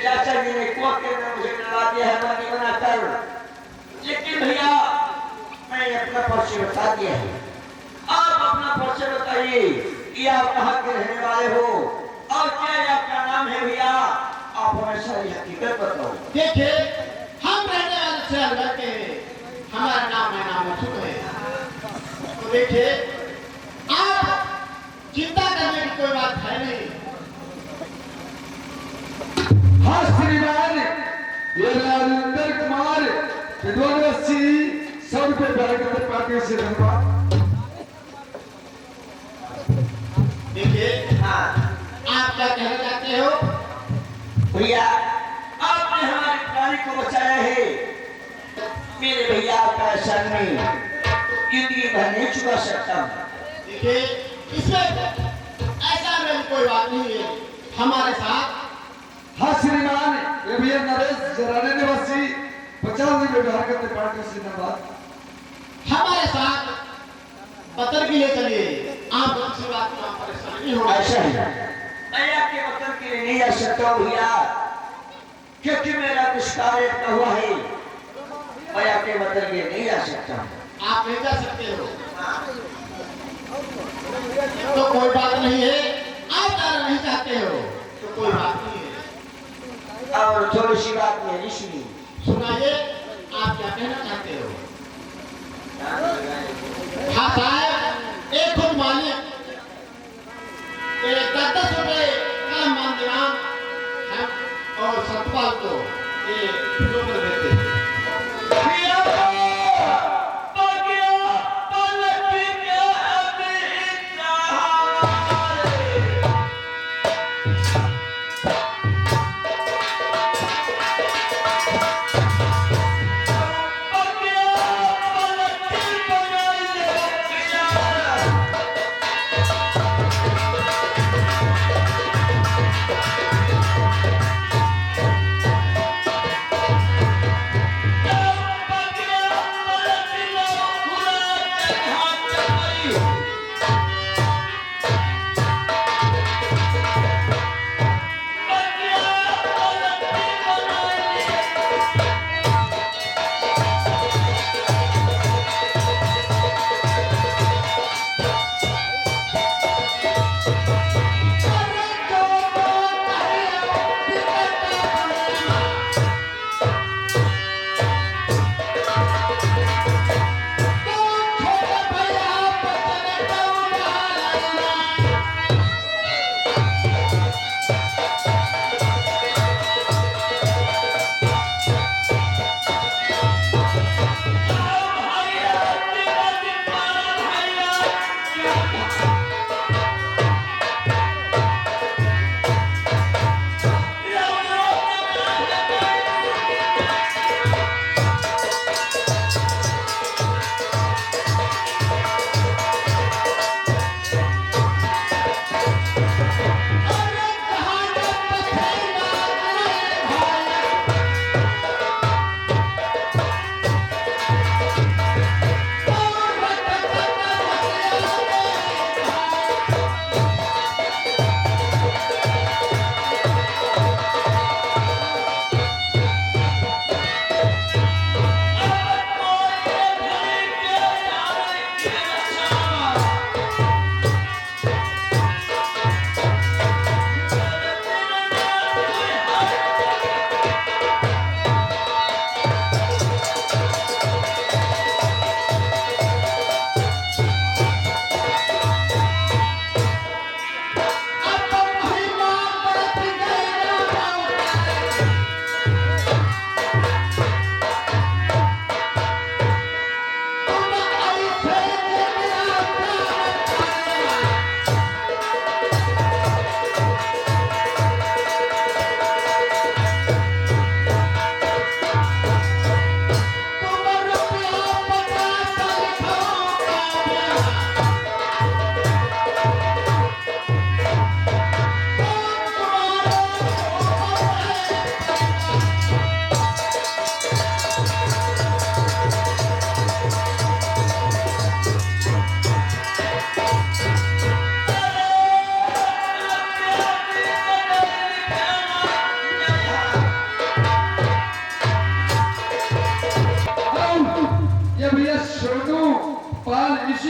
चाचा जी ने कोके में मुझे डरा दिया है मानी बनाकर। लेकिन भैया मैंने अपना परिचय बता दिया है। आप अपना परिचय बताइए कि आप कहाँ के रहने वाले हो और क्या आपका नाम है भैया? आप हमें सारी हकीकत बताओ। देखिए, हम रहने वाले शहर के हैं। हमारा नाम मसूद है। तो देखिए, आप चिंता करने की कोई बात है नहीं। हाँ श्रीमान, ये राजेंद्र कुमार विद्वानवासी 100 रुपए बैठकर पार्टी से धन्यवाद। देखिए, हाँ आप क्या कहना चाहते हो? भैया, आपने हमारी प्राणी को बचाया है। मेरे भैया का एहसान में जिंदगी भर नहीं चुका सकता। देखिए, इसमें ऐसा नहीं कोई बात नहीं है। हमारे साथ हाँ श्रीमान, ये भैया नरेश जराने निवासी 50 रुपए बैठकर करते पार्टी से धन्यवाद। हमारे साथ पत्थर के लिए चलिए। आप किसी बात में परेशान नहीं होना। ऐसा है, मैं आपके वतन के लिए नहीं जा सकता भैया, क्योंकि मेरा कुछ कार्य इतना हुआ है। मैं आपके वतन के लिए नहीं जा सकता। आप नहीं जा सकते हो तो कोई बात नहीं है। आप जाना नहीं चाहते हो तो कोई बात नहीं है। और थोड़ी सी बात मेरी सुनिए। सुनाइए, आप क्या कहना चाहते हो? हाँ साहब, एक खुद मालिक 10-10 रुपए का मानदेय हम और सतपाल को ये जोकर देते हैं।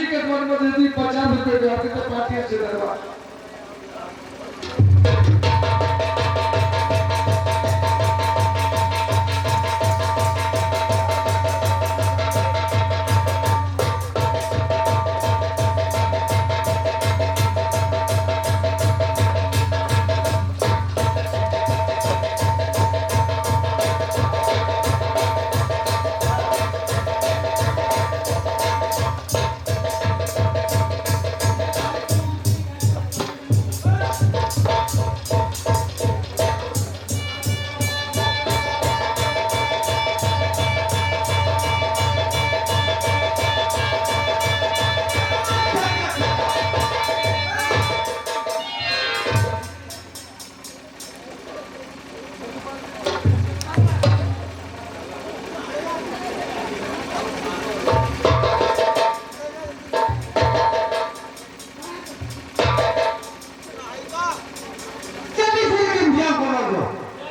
इसी के मन में दे दी 50 रुपए बिहार के पार्टी से दरबार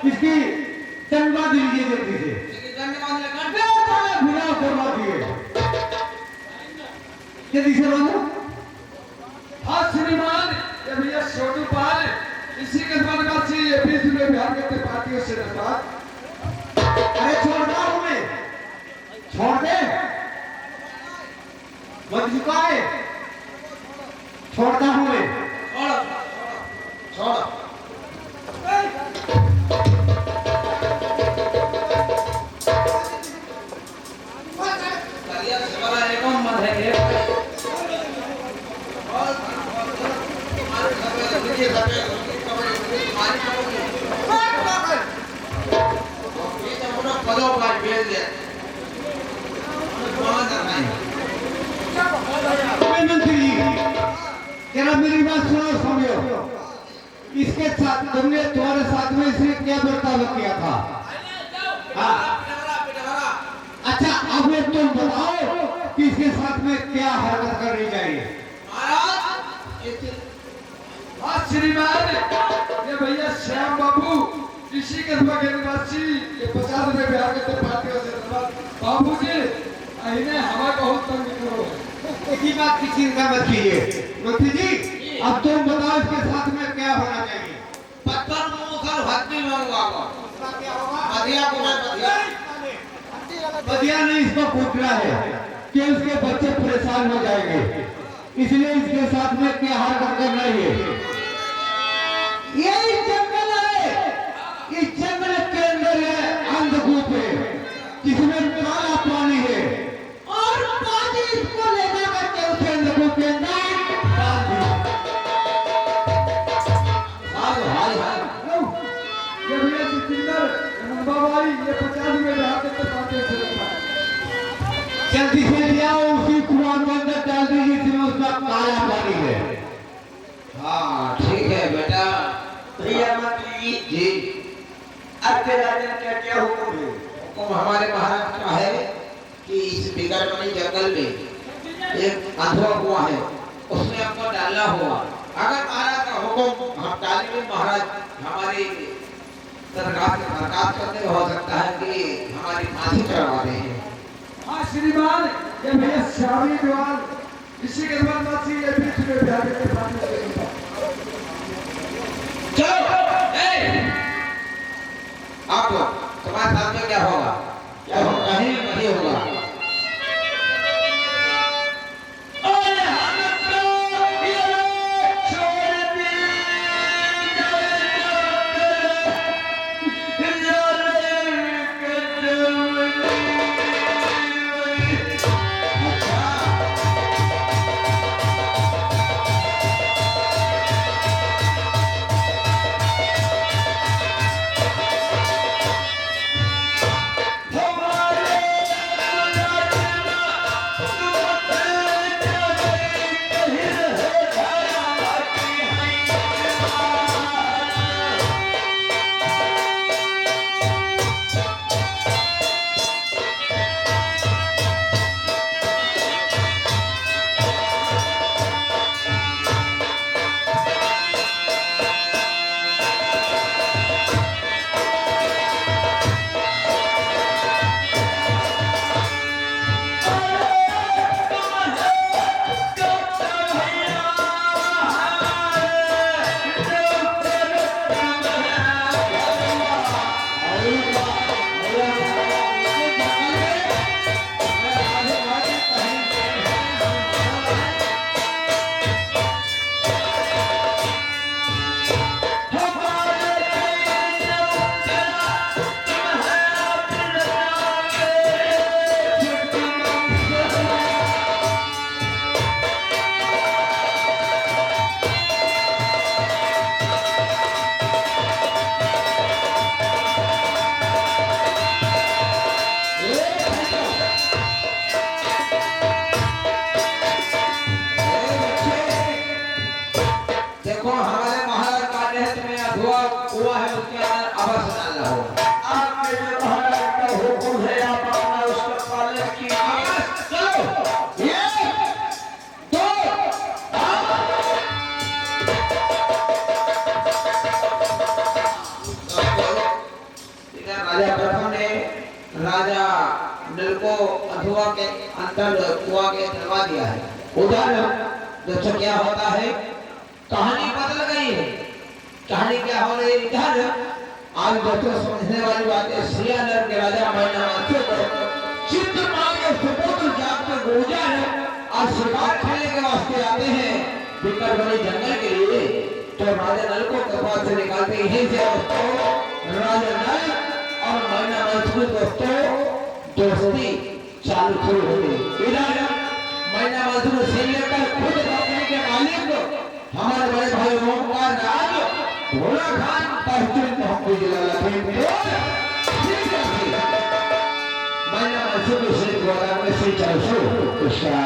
इसकी तनवा दीजिए जल्दी से बिना करवा दिए जल्दी से बांधो। हाँ श्रीमान ये भैया छोटू पाल इसी के मन में से ये 20 रुपए बिहार के पार्टी से दरबार अरे छोड़ना हूँ मैं, छोड़ दे, बन चुका है, छोड़ता हूँ मैं, छोड़ मंत्री जी जरा मेरी बात सुनो समझो, इसके साथ तुमने तुम्हारे साथ में इसने क्या बर्ताव किया था? हाँ अच्छा अब ये तुम बताओ कि इसके साथ में क्या हरकत करनी चाहिए? हाँ श्रीमान ये भैया श्याम बाबू इसी के निवासी ये 50 रुपए बिहार के पार्टी से दरबार बाबू जी इन्हें हवा बहुत तंग करो एक ही बात की चिंता मत कीजिए मंत्री जी, अब तुम बताओ इसके साथ में क्या होना चाहिए? पत्थर मुखर हड्डी मारूंगा क्या होगा? बधिया को मैं बधिया बधिया ने इसको कूटना है कि उसके बच्चे परेशान हो जाएंगे, इसलिए इसके साथ में क्या हरकत करना है? यही जंगल है, इस जंगल के अंदर है अंधकूप है जिसमें काला पानी है और पानी इसको ले जाकर के उस अंधकूप के अंदर डाल दी। ये भैया जितेंद्र बाबा ये 50 रुपए बिहार के पार्टी से दरबार जल्दी से ले आओ, उसी कुआं के अंदर डाल दीजिए जिसमें उसका काला पानी है। हाँ ठीक है बेटा। भैया मंत्री जी आपके राजा का क्या हुक्म है? हुक्म हमारे महाराज का है कि इस बिगड़ बनी जंगल में एक अधवा कुआं है उसमें आपको डालना होगा। अगर महाराज का हुक्म हम डालेंगे, महाराज हमारी सरकार से बर्खास्त करते हो सकता है कि हमारी फांसी चढ़वा दें। हाँ श्रीमान ये भैया श्यामी दीवार इसी के निवासी ये 20 रुपए बिहार के पार्टी से दरबार चलो आप लोग तुम्हारे साथ में क्या होगा? क्या हो कहीं नहीं होगा। इधर राजा प्रथम ने राजा नल को अधुआ के अंदर कुआं के डलवा दिया है। उधर दोस्तों क्या होता है, कहानी बदल गई है। कहानी क्या हो रही है इधर, आज दोस्तों समझने वाली बात है। सियालर के राजा मैनामासु को चित्र मांगे सुपुत्र जात के गुर्जर और शिकार खेलने के वास्ते आते हैं बिकर बने जंगल के लिए। तो राजा नल को कपा से निकालते यहीं से दोस्तों राजा नल और मैनामासु दोस्तों दोस्ती चालू शुरू हो गई। इधर मैनामासु ने सीन लेकर खुद कंपनी के मालिक हमारे बड़े भाई ओमकार राज भोला खान तहसील मोहम्मद जिला लखीमपुर मैनामासु के श्री द्वारा में श्री चालू कृष्णा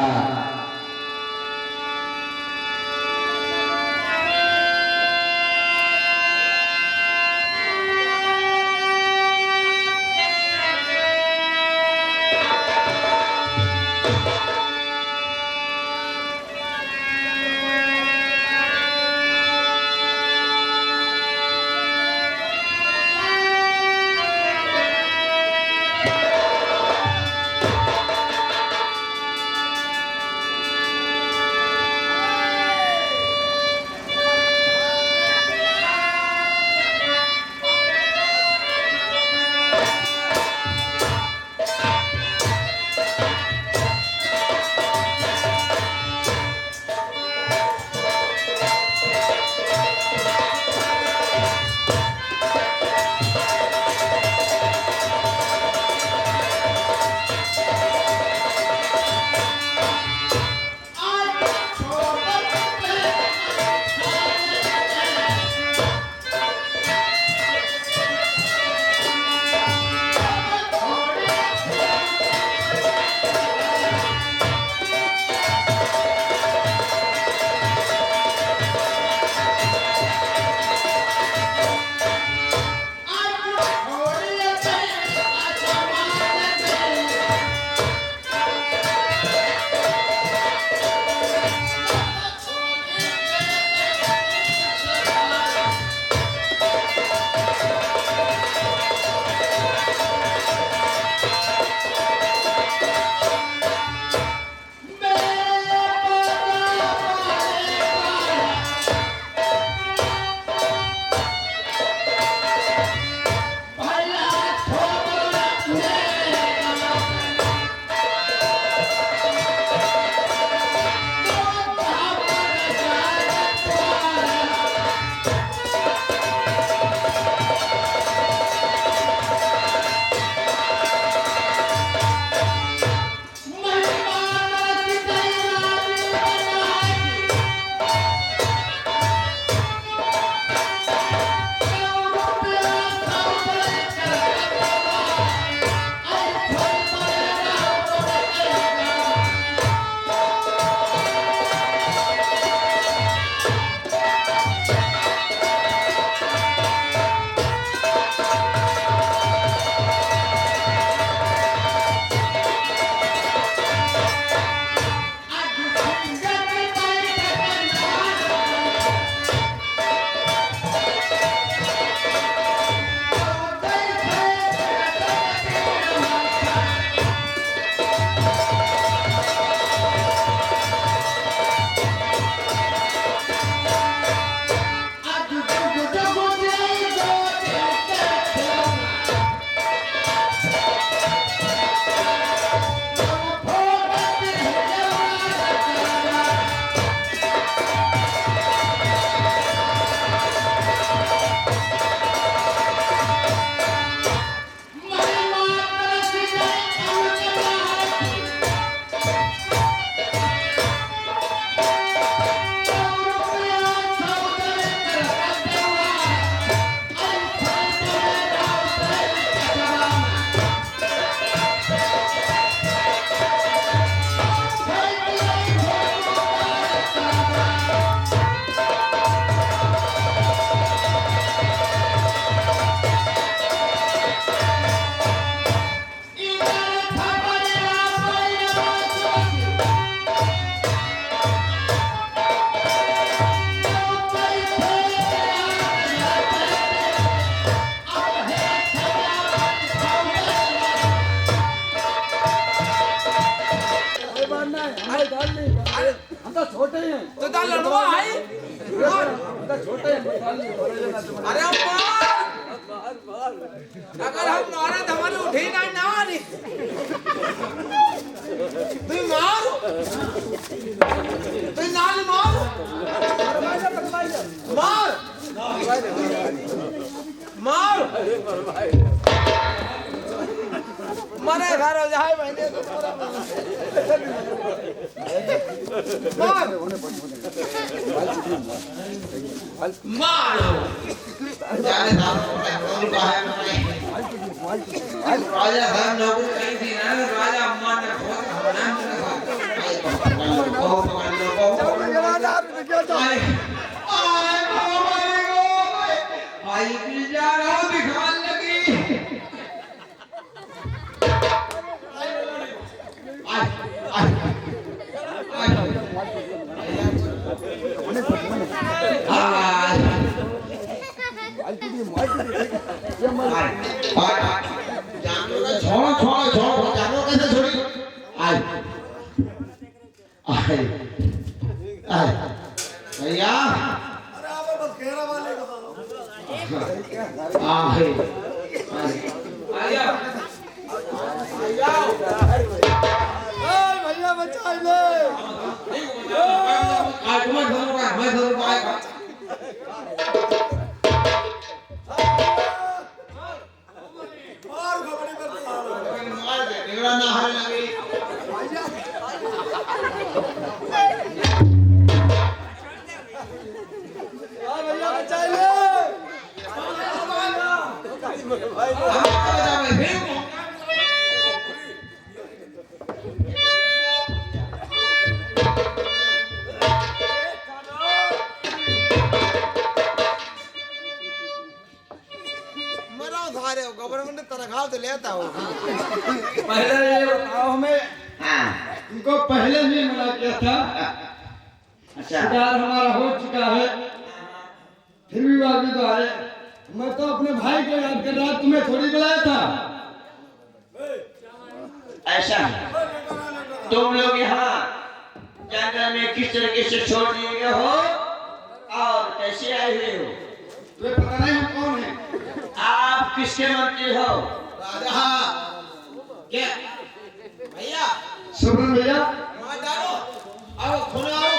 तो दाल लड़वा है अरे हम मार अगर हम मारे तो हमारे उठे ना ना नहीं तू मार तू नाल मार मार मारे घर हो जाए महीने तो पूरा मार मार जाने दारू का है राजा साहब नौकरी कहीं थी ना राजा अम्मा ने आई जा रहा दिखाने लगी छोड़ो कैसे छोड़ी भैया भैया बचा ले मैं धरूंगा ना हारे लगी भैया बचा ले गवर्नमेंट तनख्वाह तो लेता हो पहले ये बताओ हमें तुमको पहले भी मना किया था अच्छा शिकार हमारा हो चुका है फिर भी बाकी तो आए मैं तो अपने भाई को याद कर रहा तुम्हें थोड़ी बुलाया था ऐसा तुम लोग यहाँ जंगल में किस तरीके से छोड़ दिए गए हो और कैसे आए हुए हो तुम्हें पता नहीं हम कौन है आप किसके मंत्री हो राजा क्या भैया सुब्रन भैया वहां डालो आओ खुलाओ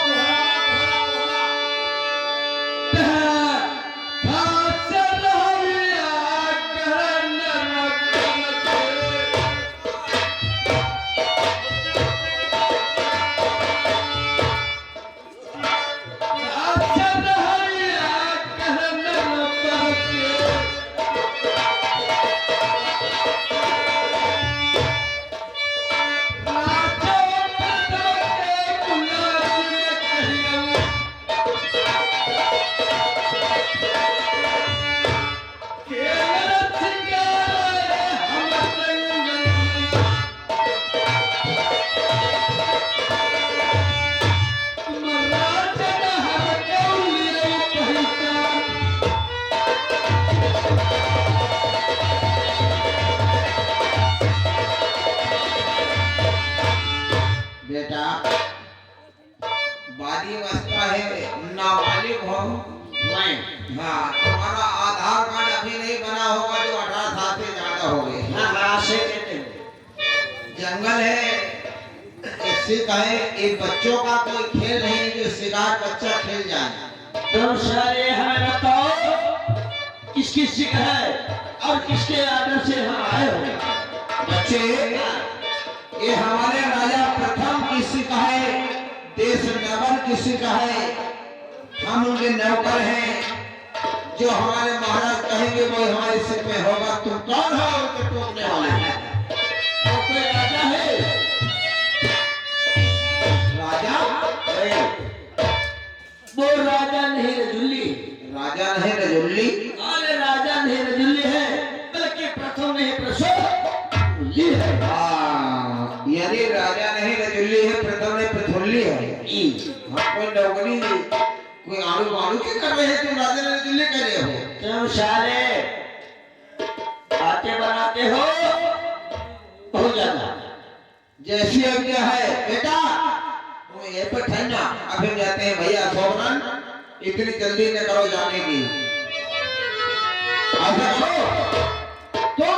बेटा बाली अवस्था है नाबालिग हो मैं हाँ तुम्हारा आधार कार्ड अभी नहीं बना होगा जो 18 साल से ज्यादा हो गए हाँ से कहते हैं जंगल है इससे कहे एक बच्चों का कोई खेल नहीं जो शिकार बच्चा खेल जाए तुम सारे हमें बताओ किसकी सिक है और किसके आदर से हम आए हो बच्चे ये हमारे राजा प्रथम किसी का है देश नगर किसी का है हम उनके नौकर हैं जो हमारे महाराज कहेंगे वो हमारे सिर पे होगा तुम कौन हो उनके टोकने वाले तो कोई राजा है राजा वो राजा नहीं रजुल्ली राजा नहीं रजुल्ली अरे राजा नहीं रजुल्ली है बल्कि प्रथम नहीं प्रसोल्ली है यदि राजा नहीं रजुल्ली है प्रथम नहीं प्रथुल्ली है हम कोई नौकरी कोई आलू आलू के कर रहे हैं तुम राजा नहीं रजुल्ली कर रहे हो तुम सारे बातें बनाते हो बहुत ज्यादा जैसी आज्ञा है बेटा ये पे ठहरना अभी जाते हैं भैया सोमन इतनी जल्दी न करो जाने की ऐसा करो तो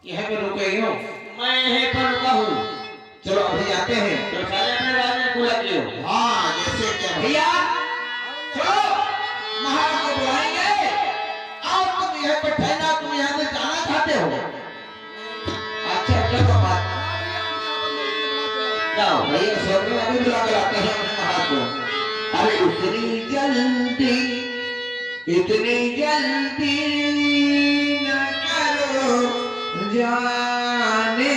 यह पे रुके हो मैं यहीं पर रुका हूँ। चलो अभी जाते हैं तो सारे अपने राज में बुला लियो। हाँ जैसे क्या भैया चलो महाराज को बुलाएंगे आओ तुम यह पे ठहरना तुम यहाँ से जाना चाहते हो अच्छा क्या बात जाओ भैया स्वर्ग में अभी बुला कर आते हैं अपने महाराज को अरे इतनी जल्दी न करो जाने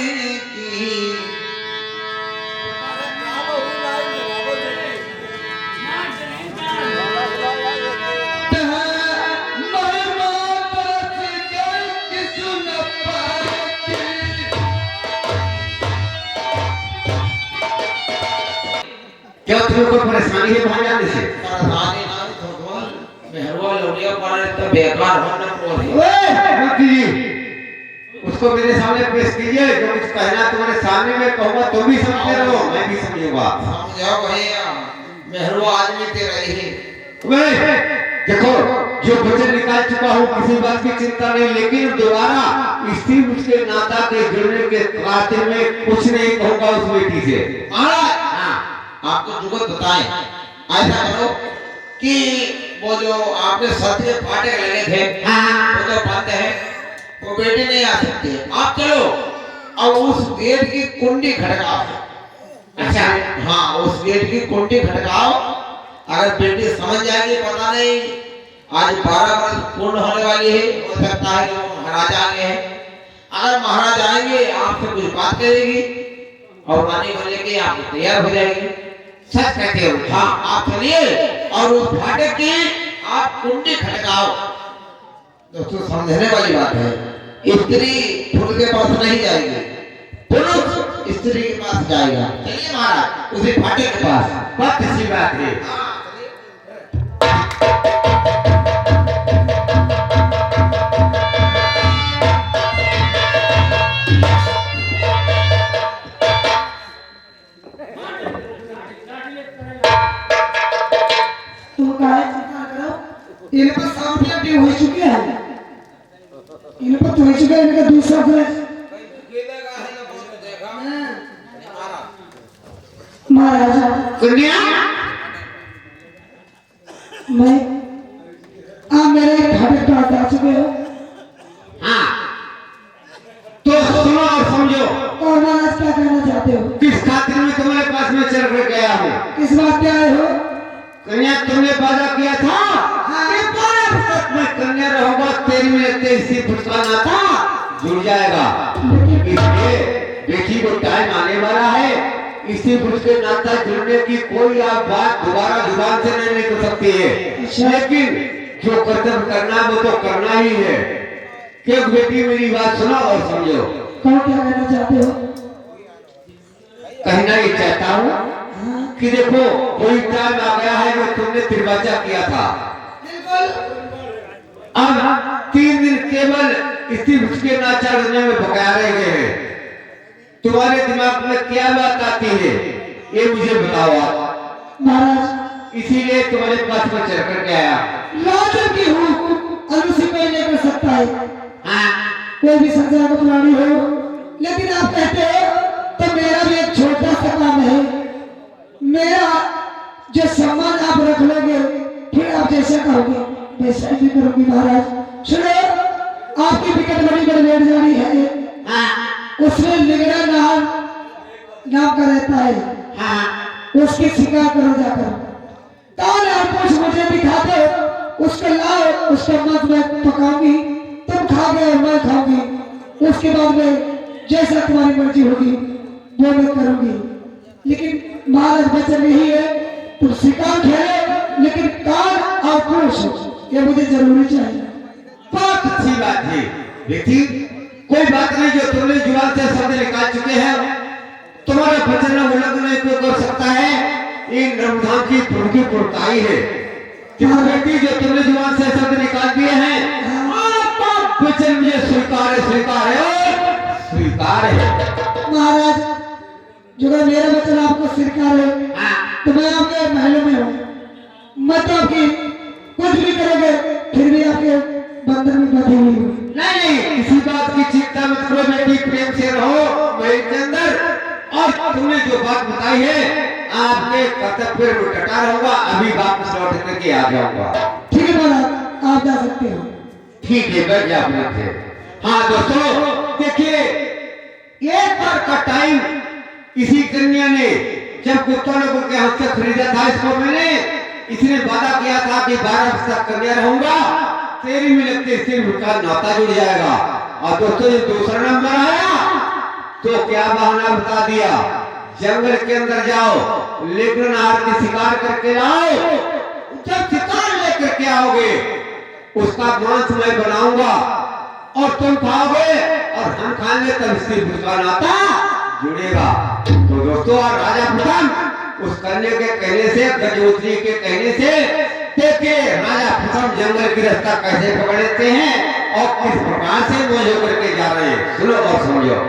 की क्या तुम्हें कोई परेशानी है वहां जाने से? परेशानी ना भगवान मेहरवा लोनिया पर तो बेकार होना बोल मंत्री जी उसको मेरे सामने पेश कीजिए जो कुछ कहना तुम्हारे सामने मैं कहूंगा तुम भी समझते रहो मैं भी समझूंगा। समझो भैया मेहरवा आदमी तेरा ही वे देखो जो वचन निकाल चुका हूँ किसी बात की चिंता नहीं लेकिन दोबारा स्त्री उसके नाता के जुड़ने के खातिर में कुछ नहीं कहूंगा उस बेटी से। महाराज आपको जुगत बताएं ऐसा करो कि वो जो आपने सत्य फाटे लगे थे वो तो पाते हैं वो बेटी नहीं आ सकती आप चलो और उस गेट की कुंडी खड़काओ अच्छा हाँ उस गेट की कुंडी खड़काओ अगर बेटी समझ जाएगी पता नहीं आज 12 वर्ष पूर्ण होने वाली है हो सकता है कि वो महाराज आएंगे अगर महाराज आएंगे आपसे कुछ बात करेगी और रानी बनने के आप तैयार हो जाएगी सच कहते हो? हाँ आप चलिए और उस फाटक की आप कुंडी खटकाओ दोस्तों समझने वाली बात है स्त्री पुरुष के पास नहीं जाएगी पुरुष स्त्री के पास जाएगा चलिए महाराज उसी फाटक के पास बात अच्छी बात है। इन पर 7 रुपया हो चुके हैं इन पर तो हो चुका है इनका दूसरा फ्लैश महाराजा कन्या मैं आप मेरे फाटक पर आ चुके हो हाँ तो सुनो और समझो और महाराज क्या कहना चाहते हो किस खातिर में तुम्हारे पास में चल कर गया हूँ। किस बात पे आए हो कन्या तुमने वादा किया था कि 12 वर्ष तक मैं कन्या रहूंगा 13 में 23 फुट का नाता जुड़ जाएगा इसलिए बेटी को टाइम आने वाला है इसी फुट के नाता जुड़ने की कोई आप बात दोबारा जुबान से नहीं निकल सकती है लेकिन जो कर्तव्य करना वो तो करना ही है। क्यों बेटी मेरी बात सुनो और समझो कौन क्या कहना चाहते हो कहना ये चाहता हूँ कि देखो कोई टाइम आ गया है जो तुमने तिरवाचा किया था अब 3 दिन केवल इसी उसके नाचा करने में बकाया रह गए हैं। तुम्हारे दिमाग में क्या बात आती है ये मुझे बताओ आप महाराज इसीलिए तुम्हारे पास में चल कर के आया। राजा की हूँ अनुसी कोई नहीं कर सकता है हाँ कोई भी संसार का प्राणी हो लेकिन आप कहते हो तो मेरा भी एक छोटा सा काम है मेरा जो सम्मान आप रख लोगे फिर आप जैसा कहोगे वैसा भी करोगे महाराज। सुनो आपकी विकेट बड़ी गड़बड़ जानी है उसमें लिगड़ा नाम का रहता है उसकी शिकार करो जाकर कौन आप कुछ मुझे दिखा दो उसको लाओ उसका मत मैं पकाऊंगी तुम खाओगे और मैं खाऊंगी उसके बाद में जैसा तुम्हारी मर्जी होगी वो मैं करूंगी लेकिन महाराज वचन यही है तुम शिकार खेलो लेकिन कान और पुरुष ये मुझे जरूरी चाहिए। बहुत अच्छी बात है बेटी कोई बात नहीं जो तुमने जुबान से शब्द निकाल चुके हैं तुम्हारा वचन उल्लंघन कोई कर सकता है ये नर्मदा की पुरकी पुरताई है कि बेटी जो तुमने जुबान से शब्द निकाल दिए हैं आपका वचन मुझे स्वीकार है स्वीकार है स्वीकार है। महाराज जो अगर मेरा वचन आपको स्वीकार है हाँ तो मैं आपके महलों में हूँ। मत आपकी कुछ भी करोगे फिर भी आपके बंधन में बंधी हुई हूँ। नहीं नहीं किसी बात की चिंता मत करो बेटी, प्रेम से रहो महल के अंदर। और तुमने जो बात बताई है आपके कर्तव्य में डटा रहूंगा, अभी वापस लौट करके आ जाऊंगा। ठीक है महाराज, आप जा सकते हो। ठीक है बैठ जा अपने से। हाँ दोस्तों देखिए, एक बार का टाइम इसी कन्या ने जब गुप्ता लोगों के हाथ से खरीदा था इसको, मैंने इसने वादा किया था कि 12 वर्ष तक कन्या रहूंगा, तेरी मिलते इससे उनका नाता जुड़ जाएगा। और दोस्तों ये दूसरा नंबर आया तो क्या बहाना बता दिया, जंगल के अंदर जाओ लेकिन हार की शिकार करके लाओ, जब शिकार लेकर के आओगे उसका मांस मैं बनाऊंगा और तुम खाओगे और हम खाएंगे, तब इससे उसका नाता जुड़ेगा। तो दोस्तों और राजा प्रथम उस कन्या के कहने से, गजोत्री के कहने से देखिए राजा प्रथम जंगल की रास्ता कैसे पकड़ते हैं और किस प्रकार से मोह होकर के जा रहे हैं, सुनो और समझो।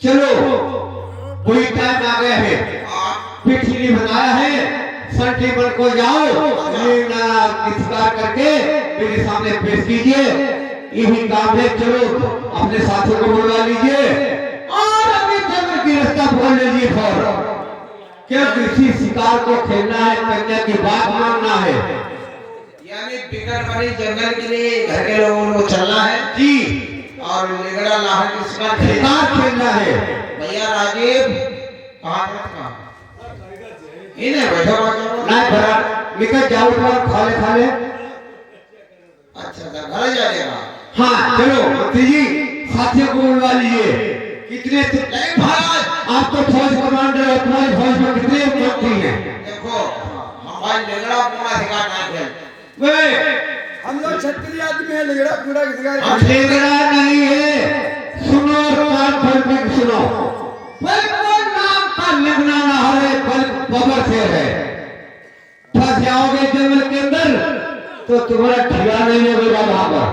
चलो वही टाइम आ गया है, पिछली बनाया है, संठी बन को जाओ शिकार करके मेरे सामने पेश कीजिए, यही काम है। चलो अपने साथियों को बुलवा लीजिए और अपनी जंगल की पकड़ लीजिए फौरन। क्या किसी शिकार को खेलना है, कन्या की बात मानना है? यानी टिकट वाली जंगल के लिए घर के लोगों को चलना है जी, और निगड़ा लाहर की शिकार शिकार खेलना है। भैया राजीव कहाँ था? इन्हें बैठो नहीं भरा, निकल जाओ पर खा ले। अच्छा घर जाएगा। हाँ चलो मंत्री जी, साथियों को बुलवा लीजिए। कितने नहीं महाराज, आप तो फौज कमांडर और तुम्हारी फौज में कितने मंत्री हैं? देखो हमारे निगड़ा पूरा शिकार नहीं खेल। वे हम लोग क्षत्रिय आदमी है, लेगड़ा पूरा शिकार हम लेगड़ा नहीं है। सुनो और कान खोल के सुनो। बिल्कुल नाम का लेगड़ा ना है, बबर से है। फंस जाओगे जंगल के अंदर तो तुम्हारा ठिकाना नहीं लगेगा वहां पर।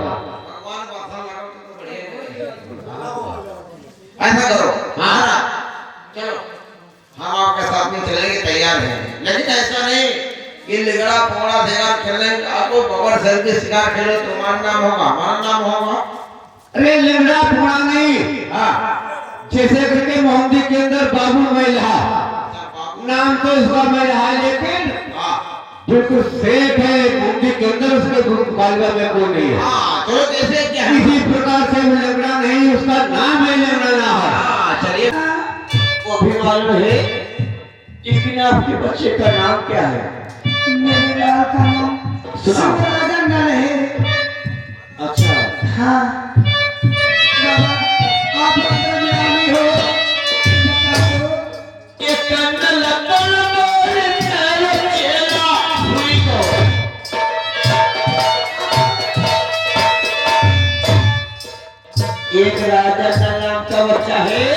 भगवान बसा लगाओ तो बढ़िया है। ऐसा करो महाराज, चलो हम आपके साथ में चलेंगे, तैयार हैं। लेकिन ऐसा नहीं कि लिगड़ा पोड़ा शिकार खेलने आपको बबर सर के शिकार खेलो तुम्हारा नाम होगा, हमारा नाम होगा। अरे लिगड़ा पुरा नहीं, जैसे करके मोहम्मदी के अंदर बाबू महिला नाम तो इसका महिला है, लेकिन बिल्कुल सेफ है। मोहम्मदी के अंदर उसके मुकाबले में कोई नहीं है। चलो जैसे क्या है किसी प्रकार से लिगड़ा नहीं, उसका नाम है लिगड़ा ना है। चलिए। वो भी मालूम है, लेकिन आपके बच्चे का नाम क्या है? मेरे लाल का नाम सुनाओ। शिवराजन नल है। अच्छा, हाँ बाबा, आप अंदर में आनी हो बता दो। ये कंदल लपन बोल तेरे चेला हुई को। एक राजा का नाम का बच्चा है,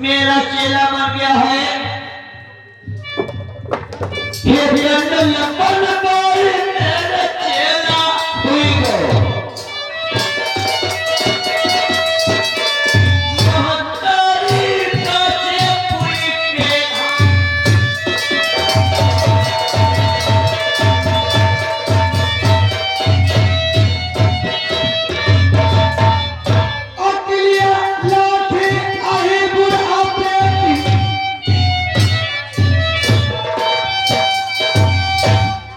मेरा चेला बन गया है। ये कंदल लपन बोल तेरे चेला हुई को। महतारी काचे पुई के अकलिया लाठी आहे बुढ़ापे की।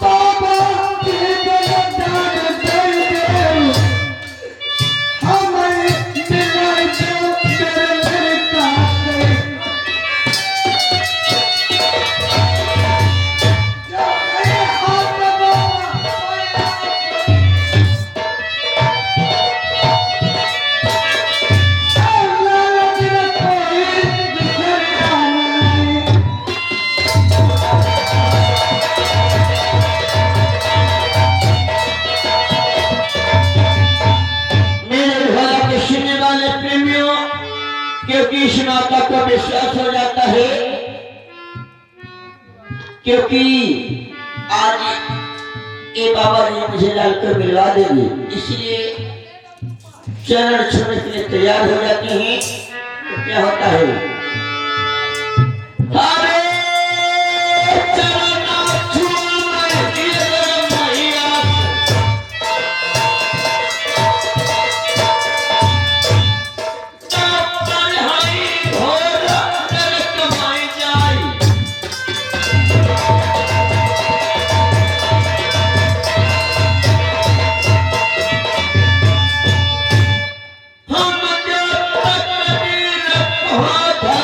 बाबा के बलिदान दे दे, हमें मिला जो मेरे काटे। जो मेरे हाथ बाबा मेरे ध्वजा के सुनने वाले प्रेमियों, क्योंकि इस माता को विश्वास हो जाता है, क्योंकि आज ये बाबा जी मुझे डालकर मिलवा देंगे, इसलिए चरण छूने के लिए तैयार हो जाते हैं। तो क्या होता है, अरे चरण छूने दिए मैया हम जब तक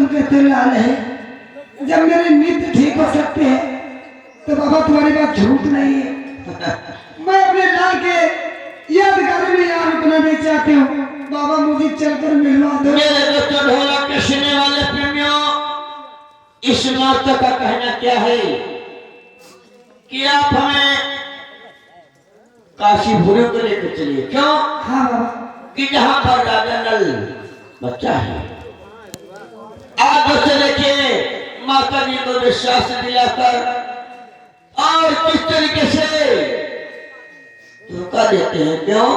तुम कहते हो लाल है, जब मेरे नित्य ठीक हो सकते हैं तो बाबा तुम्हारी बात झूठ नहीं है। मैं अपने लाल के यादगारी में यहाँ रुकना नहीं चाहती हूँ। बाबा मुझे चलकर मिलवा दो। मेरे दोस्तों ढोलक के सुनने वाले प्रेमियों, इस मास्टर का कहना क्या है कि आप हमें काशीपुरी को लेकर चलिए। क्यों? हाँ बाबा। कि जहां पर राजा नल बच्चा है। आप बच्चे देखिए माता जी को विश्वास दिलाकर और किस तरीके से धोखा देते हैं। क्यों?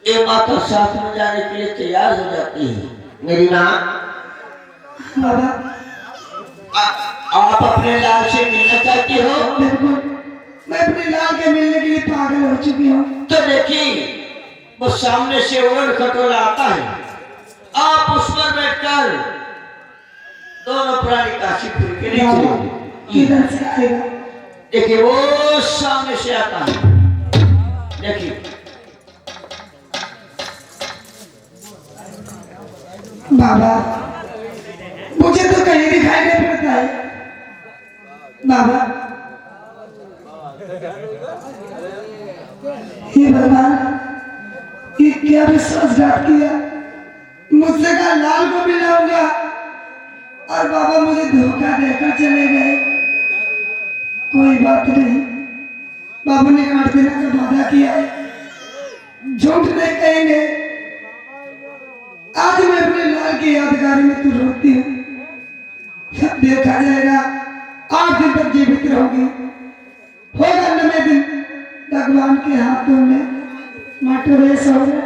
ये माता साथ में जाने के लिए तैयार हो जाती है। मेरी माँ, बाबा आप अपने लाल से मिलना चाहती हो? बिल्कुल, मैं अपने लाल के मिलने के लिए पागल हो चुकी हूँ। तो देखिए वो सामने से ओढ़ खटोला आता है, आप उस पर बैठकर दोनों प्राणी काशीपुर के लिए चले। किधर से आएगा? देखिए वो सामने से आता है। देखिए बाबा मुझे तो कहीं दिखाई नहीं पड़ता है। बाबा ये भगवान, ये क्या विश्वासघात किया। मुझसे कहा लाल को मिलाऊंगा और बाबा मुझे धोखा देकर चले गए। कोई बात नहीं, बाबा ने 8 दिन का वादा किया है, झूठ नहीं कहेंगे। आज मैं अपने लाल की यादगारी में तो रोती हूँ, सब देखा जाएगा। 8 दिन तक जीवित रहूंगी, होगा 9वें दिन भगवान के हाथों में माटर रेस हो गए।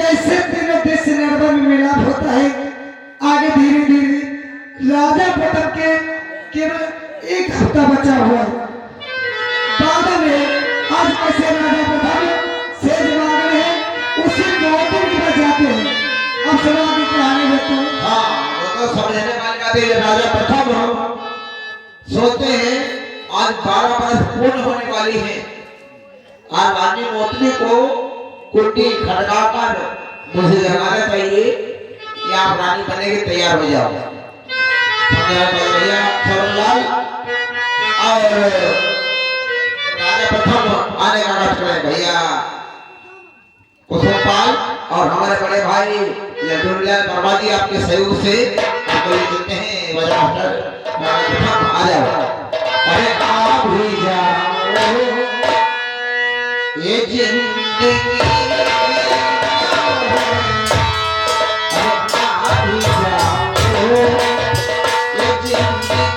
जैसे तीनों देश नर्मदा में मिलाप होता है, आगे धीरे धीरे राजा प्रताप के केवल एक हफ्ता बचा हुआ है। बाद में आज कैसे राजा प्रताप सेज मांग रहे हैं, उसी 2 दिन में जाते हैं। अब सुना की कहानी बताओ। हाँ, वो तो समझने वाली बात है। राजा प्रथम सोचते हैं आज 12 बरस पूर्ण होने वाली है, आज रानी मोतनी को कुंडी खड़काकर मुझे जगाना चाहिए कि आप रानी बनने के तैयार हो जाओ। भैया सरलाल और राजा प्रथम आने का कष्ट करें। भैया कुसुमपाल और हमारे बड़े भाई लड्डूलाल वर्मा जी आपके सहयोग से आपको ये देते हैं वजह मास्टर आ जाओ। अरे आप भी जाओ ये जिंदगी, अरे आप भी जाओ ये जिंदगी।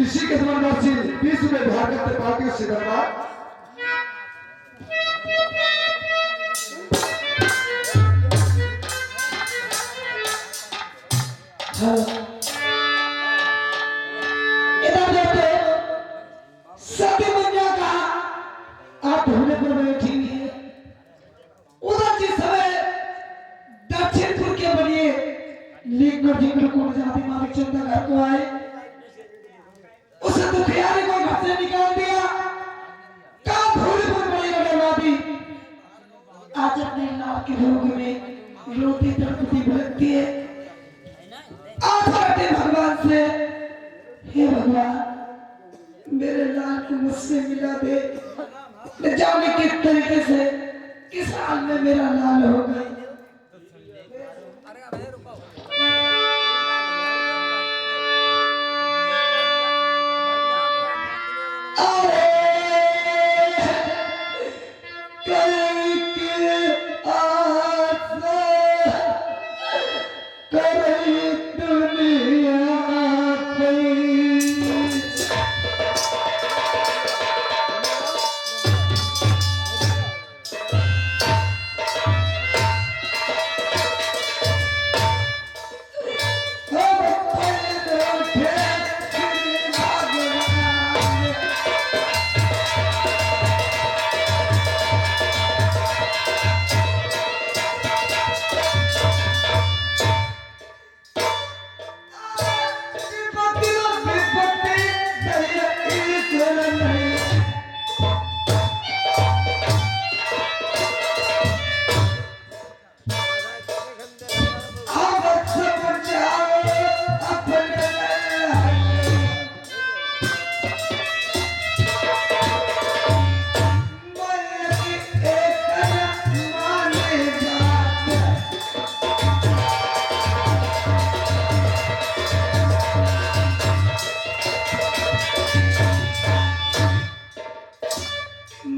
इसी के समाचार से विश्व में बिहार करते पार्टी से दरबार इधर देखो, सती मैया का आप ढूंढने पर बैठी हुई है। उधर जिस समय दक्षिणपुर के बनिए लिंगड़ जिंगड़ को जाति मालिक चंदा घर को आए, उसे दुखियारी को घर से निकाल दिया। कहाँ ढूंढने पर बड़ी लगवादी आज अपने लाल के भोग में रोती तड़पती भटकती है। आज करते भगवान से, हे भगवान मेरे लाल को मुझसे मिला दे, न जाने किस तरीके से किस हाल में मेरा लाल हो गई।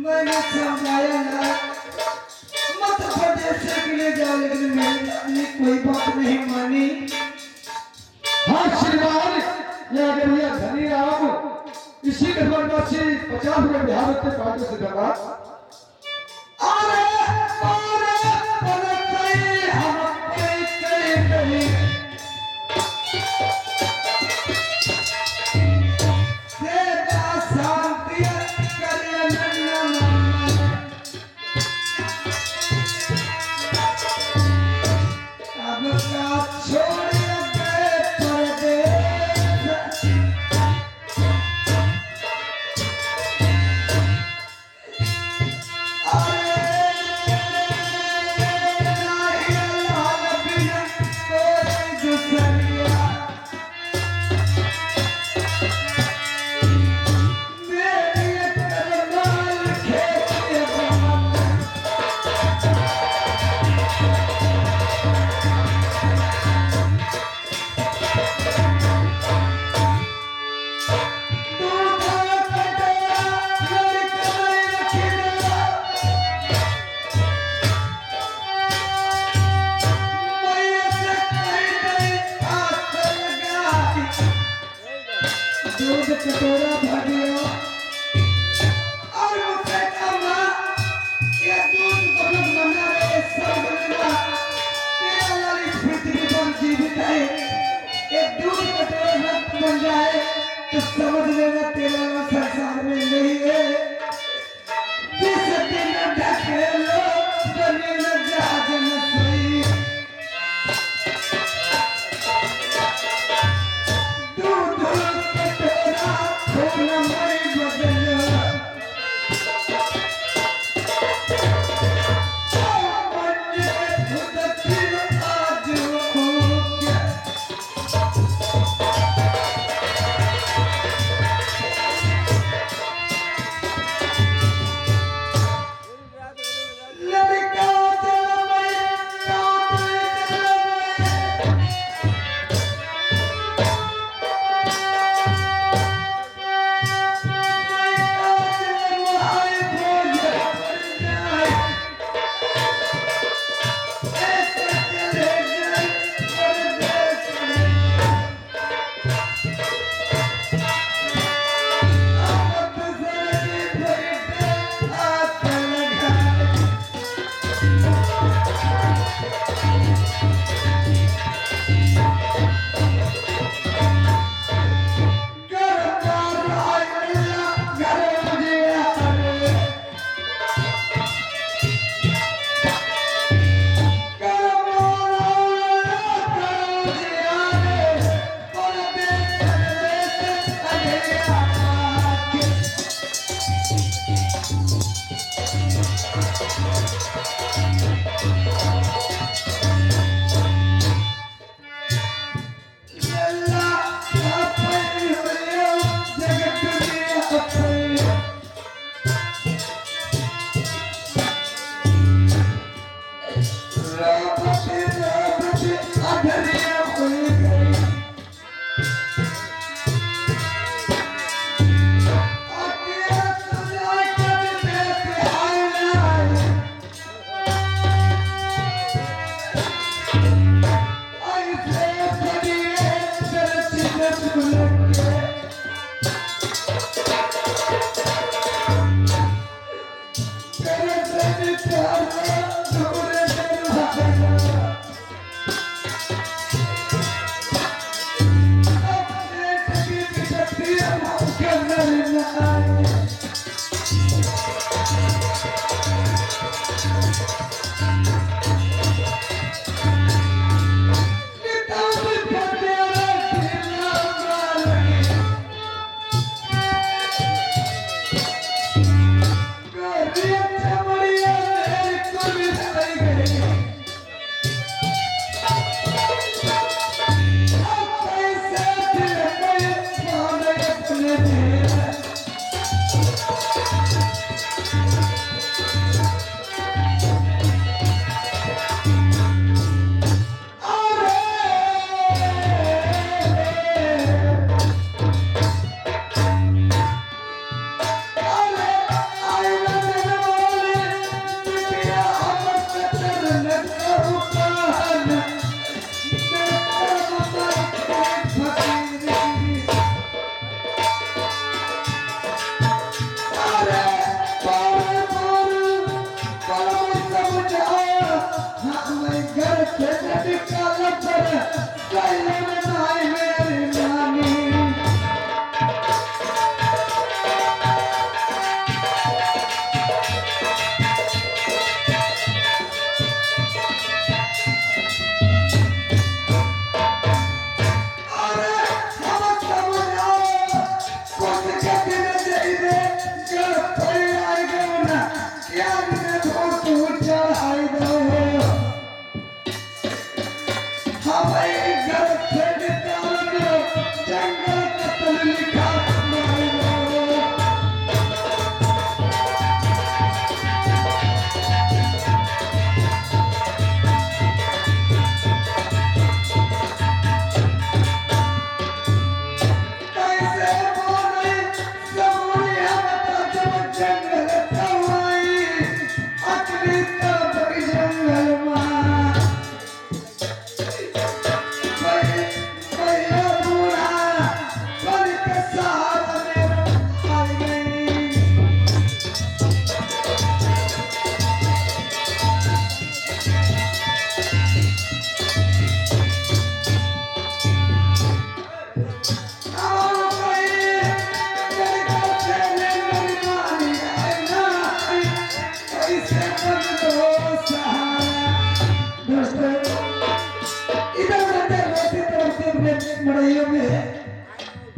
मैंने समझाया ना मध्य प्रदेश के लिए जाओ, लेकिन मैंने कोई बात नहीं मानी। हाँ श्रीमान ये अगर भैया धनी राम इसी के द्वारा से 50 रुपए बिहार करते पार्टी से दरबार दूध कटोरा भर दिया और मुझसे कहा ये दूध को लोग बना रहे सब बनेगा तेरा वाली पृथ्वी पर जीवित है ये दूध कटोरा रक्त बन जाए तो समझ लेना तेरा वो संसार में नहीं है जिस दिन ढके लो जमीन जहाज न सोई दूध कटोरा खून में बदलो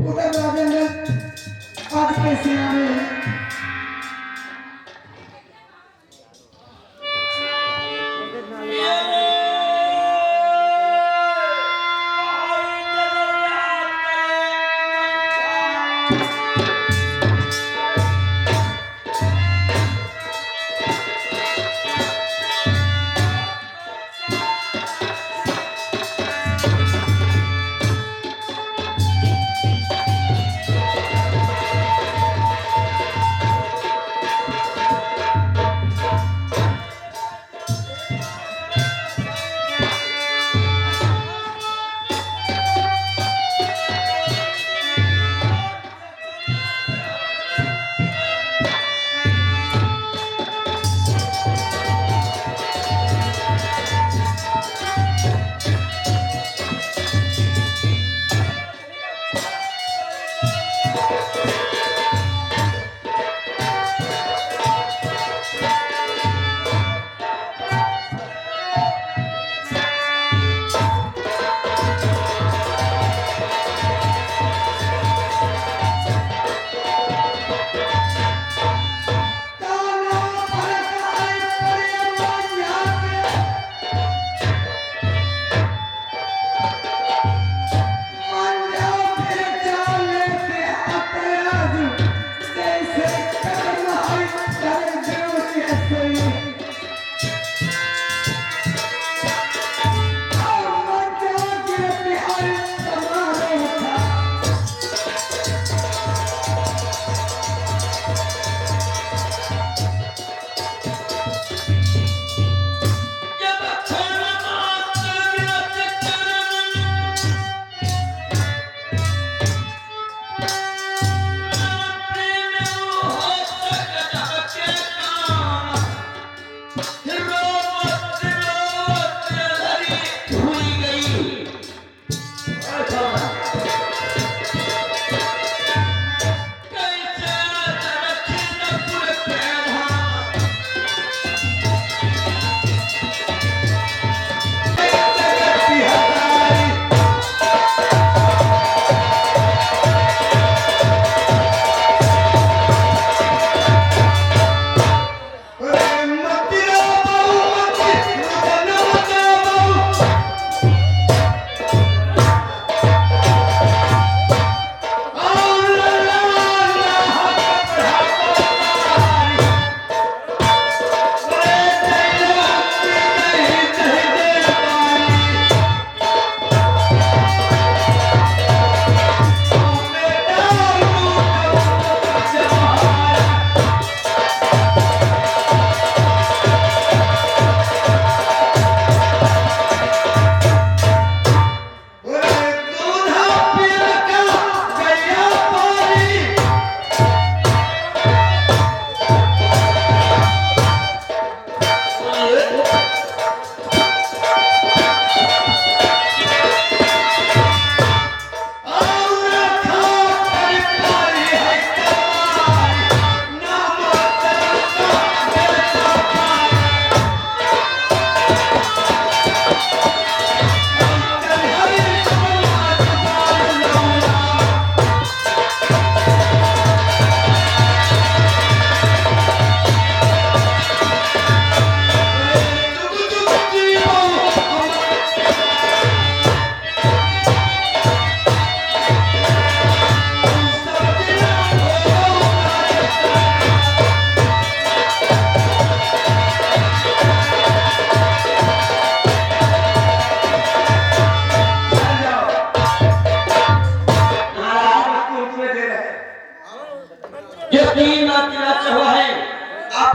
उधर राजेंद्र आज कैसे आए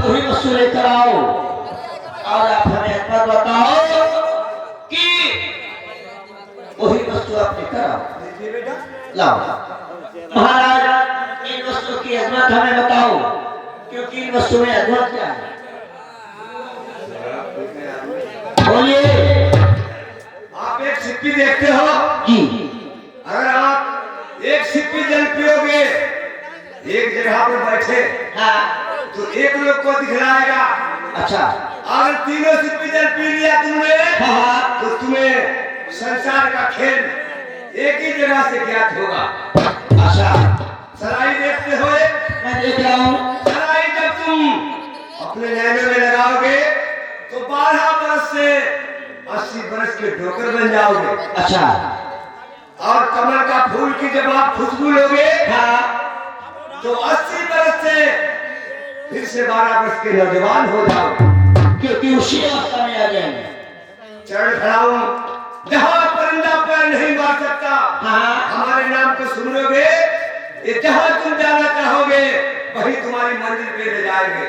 वही वस्तु लेकर आओ और आप हमें एक बात बताओ कि वही वस्तु आप लेकर आओ। लाओ महाराज, इन वस्तु की अजमत हमें बताओ, क्योंकि इन वस्तु में अजमत क्या है? बोलिए। आप एक सिक्की देखते हो जी। अगर आप एक सिक्की जल पियोगे एक जगह पर बैठे हाँ। तो एक लोग को दिखलाएगा। अच्छा। अगर तीनों सिक्की जल पी लिया तुमने हाँ। तो तुम्हें संसार का खेल एक ही जगह से ज्ञात होगा। अपने नैनों में लगाओगे तो 12 बरस से 80 बरस के ढोकर बन जाओगे। अच्छा। और कमल का फूल की जब आप खुशबू लोगे हाँ। तो 80 बरस से फिर से 12 बरस के नौजवान हो जाओगे। क्योंकि उसी अवस्था में आ जाएंगे। चरण खड़ा हूं, जहां परिंदा पैर नहीं मार सकता, हाँ। हमारे नाम को सुन लोगे, ये जहां तुम जाना चाहोगे वही तुम्हारी मंजिल पे ले जाएंगे।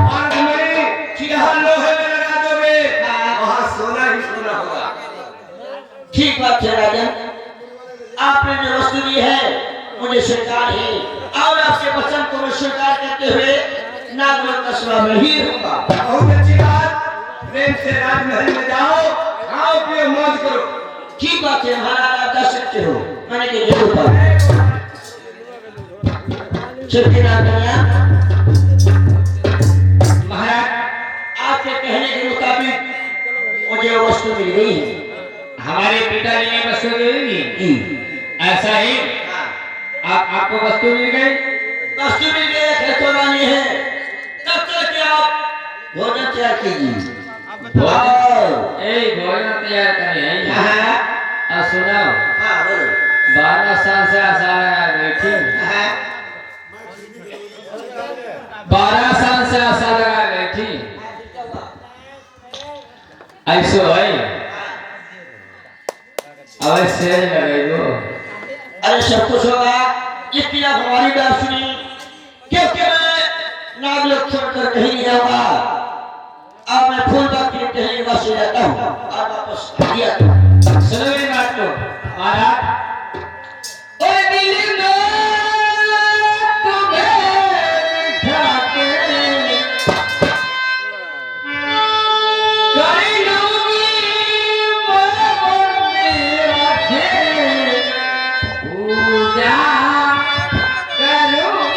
और तुम्हारी जहां लोहे में लगा दोगे वहां सोना ही सोना होगा। ठीक बात है राजन, आपने जो वस्तु दी है मुझे स्वीकार है और आपके वचन को मैं स्वीकार करते हुए नागलोक का स्वामी ही रहूंगा। बहुत अच्छी बात, प्रेम से राजमहल में जाओ, खाओ पियो मौज करो। ठीक बात है महाराज, आप जा सकते हो, मैंने की जरूरत है। सिर्फ नाम कन्या महाराज, आपके कहने के मुताबिक मुझे वो वस्तु मिल गई है। हमारे पिताजी ने वस्तु दे दी। ऐसा ही आपको वस्तु मिल गई। वस्तु मिल गई है, खेतोरानी है। तब तक कि आप भोजन तैयार कीजिए। भोजन तैयार करें। हाँ। और सुनाओ, हाँ बोलो। 12 साल से आशा लगा बैठी। हाँ। 12 साल से आशा लगा बैठी। ऐसो है अवश्य लगेगो। अरे सब कुछ होगा, इतनी आप हमारी बात सुनी, क्योंकि मैं नागलोक छोड़कर कहीं नहीं जाऊंगा। अब मैं फूल बाग के कहीं निवास हो जाता हूँ और वापस आ गया। सुनो मेरी बात को महाराज। ओए दिल में तुम्हें बिठा के कर लूंगी मैं मेरा थे पूजा करूंगी।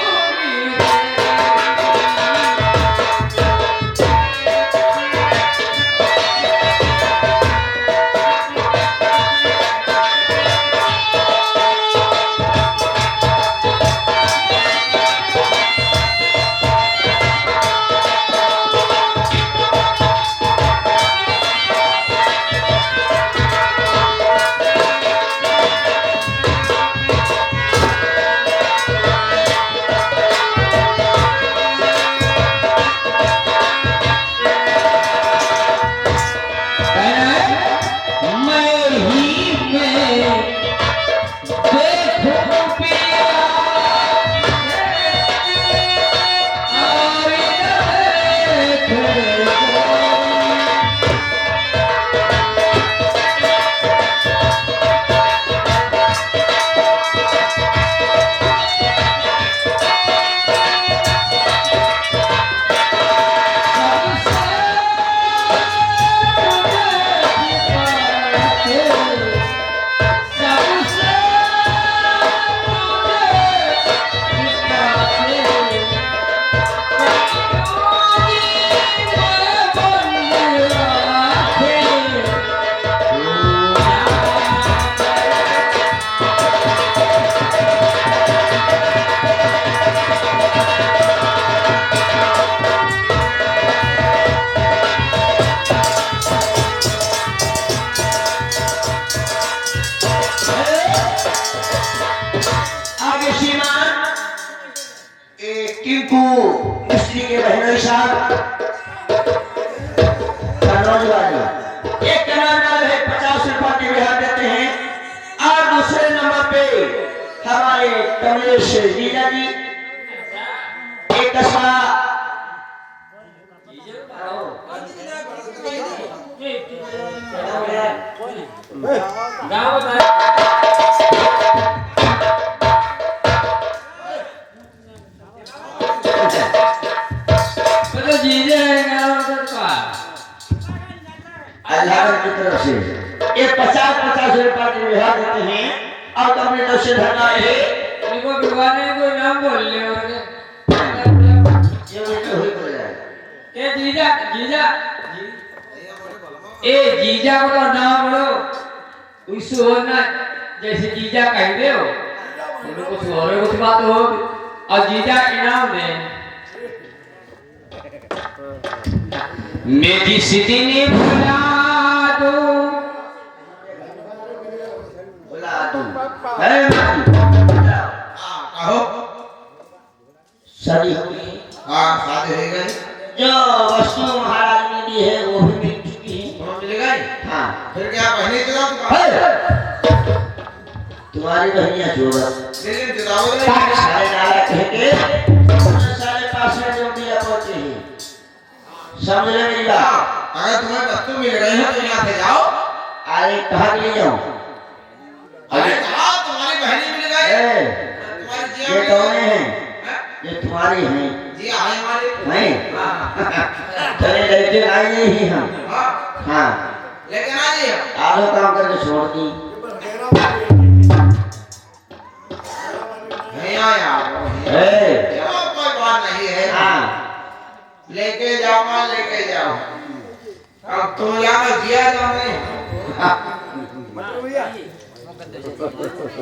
टिंकू मिस्त्री के बहनोई साहब कन्नौज वाले, एक कनाल वाले 50 रुपए की रिहाई देते हैं और दूसरे नंबर पे हमारे कमलेश जीजा जी एक कस्बा अल्लाह की तरफ से एक 50 रुपए की रिहाई देते हैं और कमलेश से धरना है इनको बिगवाने कोई नाम बोल ले और ये बेटा हुई बोल रहा है ए जीजा जीजा ए जीजा को तो नाम बोलो उससे होना जैसे जीजा कह दे हो उनको कुछ और कुछ बात हो और जीजा इनाम दे मेरी सिटी ने भुला दो बुला दूं है कहो शादी हो गई हाँ शादी हो गई जो वस्तु महाराज ने दी है वो भी मिल चुकी है तुम्हें मिल गई हाँ फिर क्या पहले चुनाव तुम्हारी बहनिया जोड़त लेकिन चुनाव सारे नाला कह के सारे पास में जो दिया पहुंचे हैं समझ रहे मेरी बात अगर तुम्हें वस्तु मिल गई है तो यहाँ से जाओ अरे कहाँ के लिए जाऊँ अरे कहा तुम्हारी बहनी मिल गई तुम्हारी जिया ये मिल कौन गई है ये तुम्हारी हैं जी हाँ हमारे नहीं चले लेके आए ही हम हाँ हाँ लेकिन आ जाइए आधो काम करके छोड़ दी नहीं आया चलो कोई बात नहीं है हाँ लेके जाओ अब तुम जाओ जिया जाओ नहीं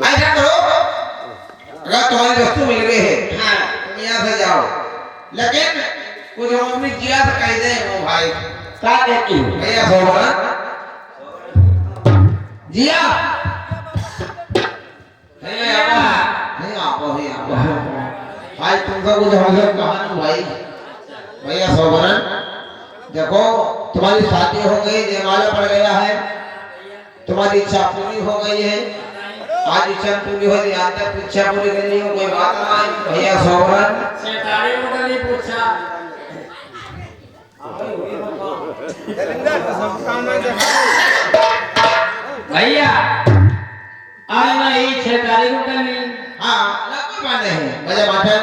ऐसा करो अगर तुम्हारी वस्तु मिल गई है हाँ तुम यहाँ से जाओ लेकिन कुछ हम अपनी जिया से कह दे वो भाई क्या कहती हूँ भैया सोबरा जिया नहीं आपो भाई तुमसे कुछ हमसे कहा ना भाई भैया सोबरन देखो तुम्हारी शादी हो गई जयमाला पड़ गया है तुम्हारी इच्छा पूरी हो गई है आज इच्छा पूरी हो गई आज तक इच्छा पूरी करनी हो कोई बात ना है भैया सोबरन भैया आज नहीं 6 तारीख को कर ली हाँ ना कोई बात नहीं भैया माथन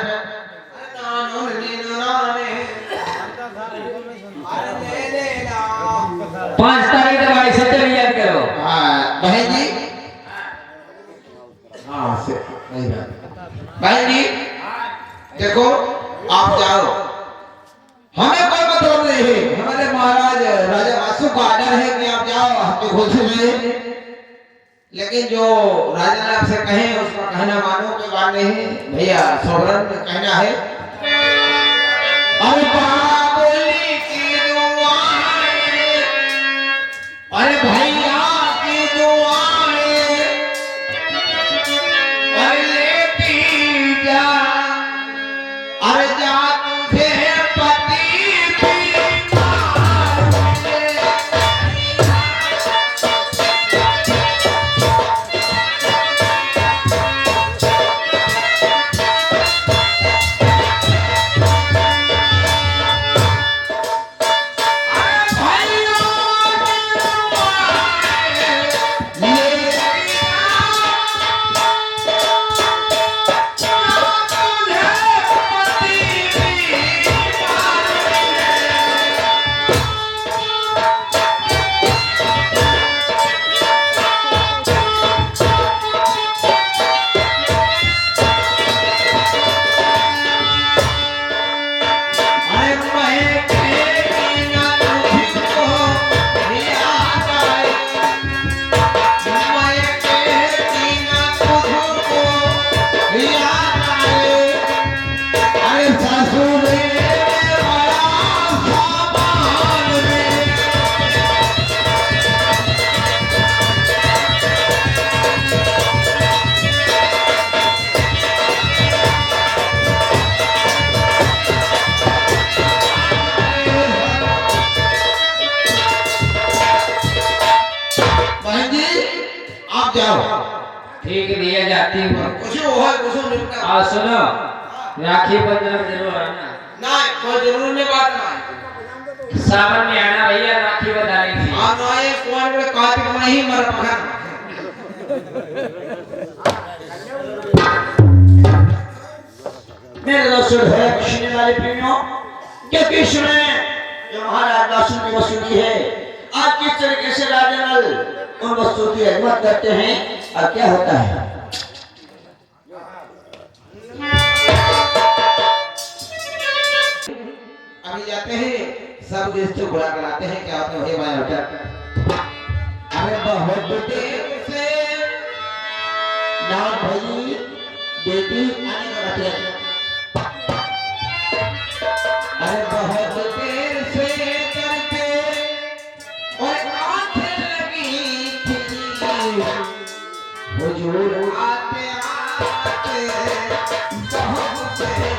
5 तारीख तक ऐसे चली याद करो हाँ बहन जी हाँ से नहीं बात बहन जी देखो आप जाओ हमें कोई मतलब नहीं है हमारे महाराज राजा वासु का आर्डर है कि आप जाओ आपके घोषणा में लेकिन जो राजा ने आपसे कहे उसका कहना मानो कोई बात नहीं है भैया सोबरन कहना है अरे बाबुली की दुआएं अरे भैया की दुआएं अरे लेती जा अरे जा तुझे पति ठीक दिया जाती हूँ कुछ हो कुछ निपटा और सुनो राखी बंधन जरूर आना ना कोई जरूर नहीं बात ना सावन में आना भैया राखी बंधाने की हां ना ये कौन बड़े कार्तिक में ही मर पखन मेरे दोस्तों है कृष्ण वाले प्रेमियों क्या कृष्ण ने जो महाराज वासु की वसूली है आज किस तरीके से राजा नल उन वस्तुओं की हिम्मत करते हैं और क्या होता है अभी जाते हैं सब देश से घोड़ा कराते हैं क्या होता है भाई बेटा अरे बहुत देर से नाम भाई बेटी आने का बतिया अरे बहुत देर से करते बहुत तेरे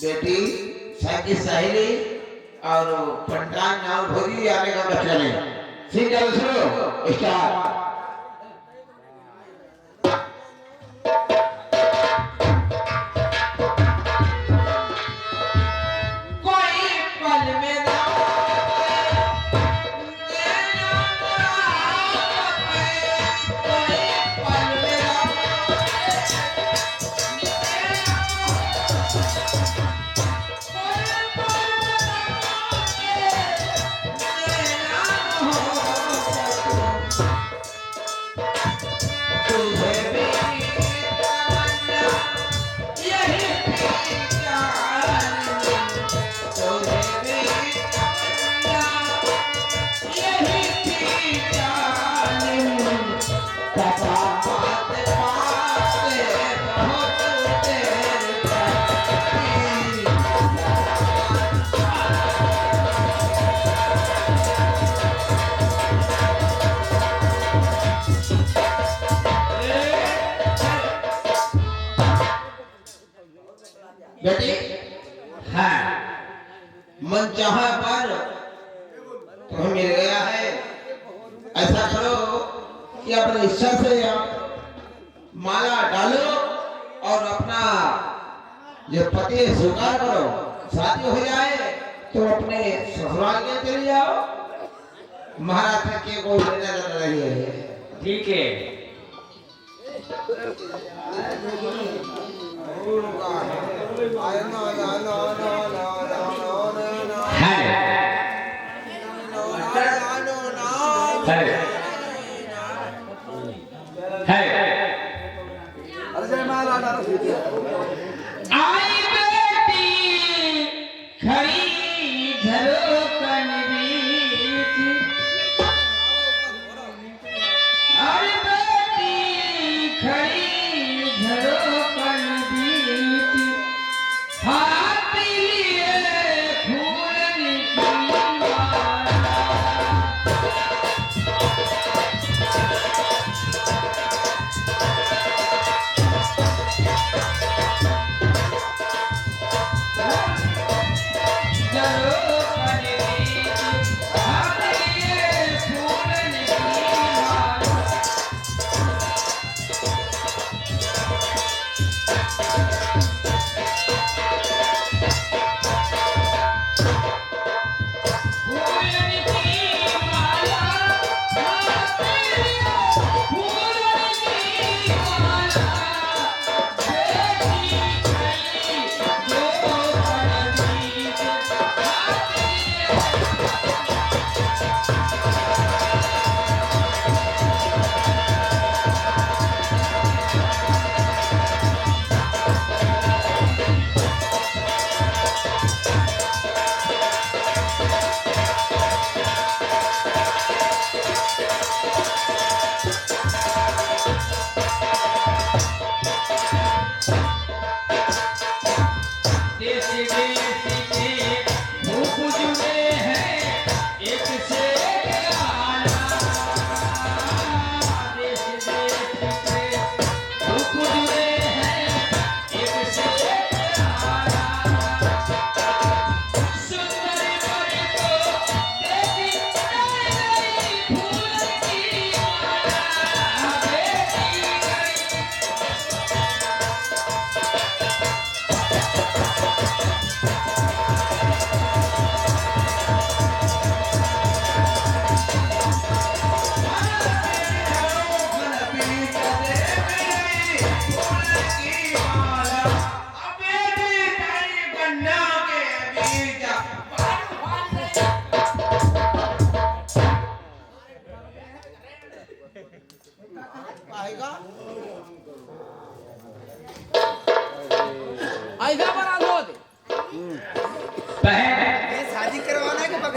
बेटी साकी सहेली और पंडान नाम भोगी आने का बच्चा नहीं ठीक है सुनो स्टार्ट बेटी हाँ मन चाहा पर तुम्हें मिल गया है ऐसा करो कि अपनी इच्छा से आप माला डालो और अपना जो पति स्वीकार करो शादी हो जाए तो अपने ससुराल में चले जाओ महाराज के कोई लेना देना नहीं है ठीक है आई बेटी खड़ी झरोकन बीच आई बेटी खड़ी झरोकन बीच हाथ लिए फूल की माला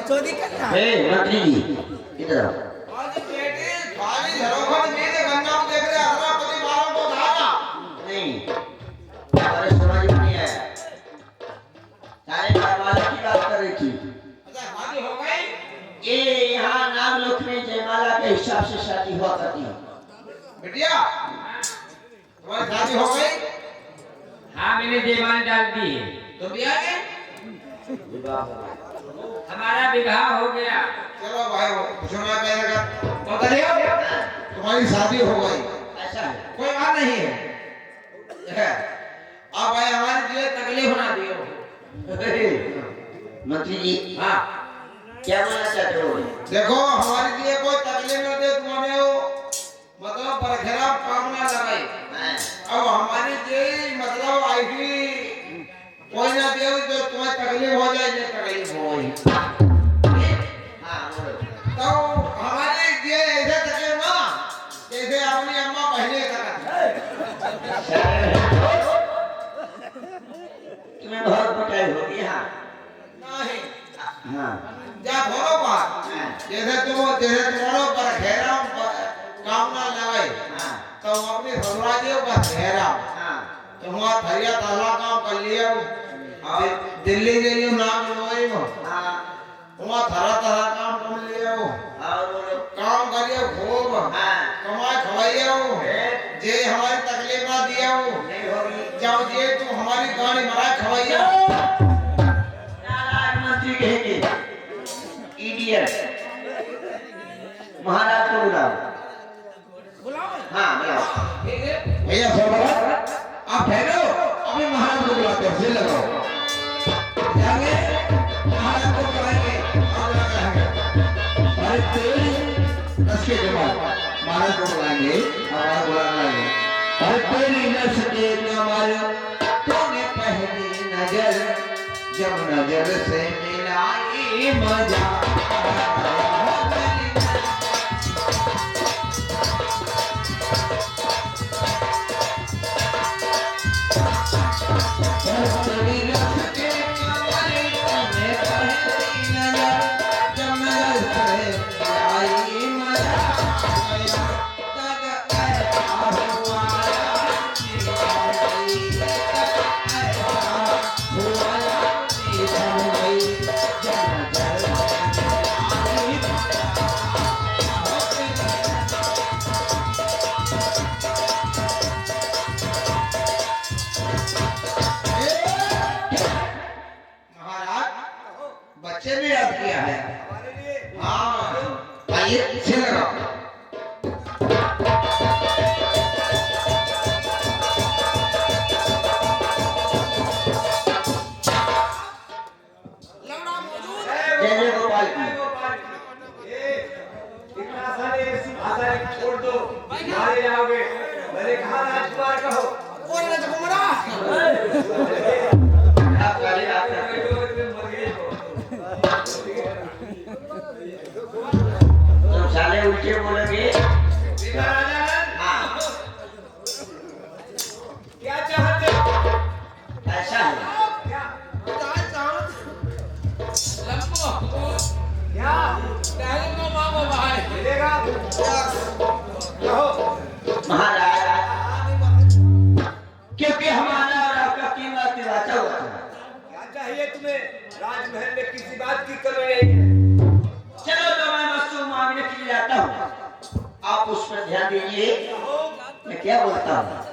मंत्री जी इधर आओ। आज बेटी खाली धरोहर में दे गन्ना में देख रहे हरापति वालों को धारा नहीं हमारे समझ में नहीं आया। सारे घरवाले की बात कर रही थी। अच्छा शादी हो गई ये यहाँ नागलोक में जयमाला के हिसाब से शादी हुआ करती है। बिटिया तुम्हारी शादी हो गई हाँ मैंने जयमाला डाल दी है। तुम भी आ गए हमारा विवाह हो गया। चलो भाई सुना पहले तो करियो तुम्हारी शादी हो गई ऐसा है। कोई बात नहीं है अब भाई हमारे लिए तकलीफ ना दियो मंत्री जी हाँ क्या बोलना चाहते हो? देखो हमारे लिए कोई तकलीफ न दे तुम्हारे वो मतलब बरखरा काम ना लगाई अब हमारी जे मतलब आई थी कोई ना दे जो तुम्हें तकलीफ हो जाए जे तकलीफ हो गई हाँ बोलो। तो हमारे ये ऐसे तकलीफ ना जैसे अपनी अम्मा पहले तुम्हें बहुत पिटाई होगी। हाँ नहीं हाँ जा थोड़ो बात जैसे तुम्हारो बरखरा काम ना लगाई हाँ तो अपनी ससुराल का ठहरा हाँ तो वहाँ थरिया ताला काम कर लिया और दिल्ली गई नाम लोई में हाँ वहाँ थरा थरा काम कर लिया और बोलो। काम करिए खूब हाँ कमाई खवाइए जे हमारी तकलीफ ना दिया नहीं होगी। जाओ जे तू हमारी गाड़ी मरा खवाइए नाराज मंत्री कहेंगे इडियट। महाराज को बुलाओ। हाँ बुलाओ। भैया सरबरा आप ठहरो अभी महाराज को बुलाते हैं सिर लगाओ जाएंगे महाराज को बुलाएंगे और लगाएंगे अरे तेरी दस के बाद महाराज को बुलाएंगे हमारा बुलाना है अरे तेरी नजर के हमारे तूने पहली नजर जब नजर से मिलाई मजा बच्चे ने याद किया है हाँ आइए से लगाओ जय जय गोपाल की। इतना सारे ऐसी भाषा छोड़ दो मारे जाओगे। मैंने कहा राजकुमार कहो आप वाले आप तो साले उल्टे बोलोगे। हाँ क्या चाहते हो? ऐसा है। मिलेगा कहो महाराज क्योंकि हमारा और आपका कीमत दिलाता हुआ था। क्या चाहिए तुम्हें? राजमहल में किसी बात की कमी नहीं है। चलो तो मैं मासूम मांगने के लिए आता हूँ आप उस पर ध्यान दीजिए। मैं क्या बोलता हूँ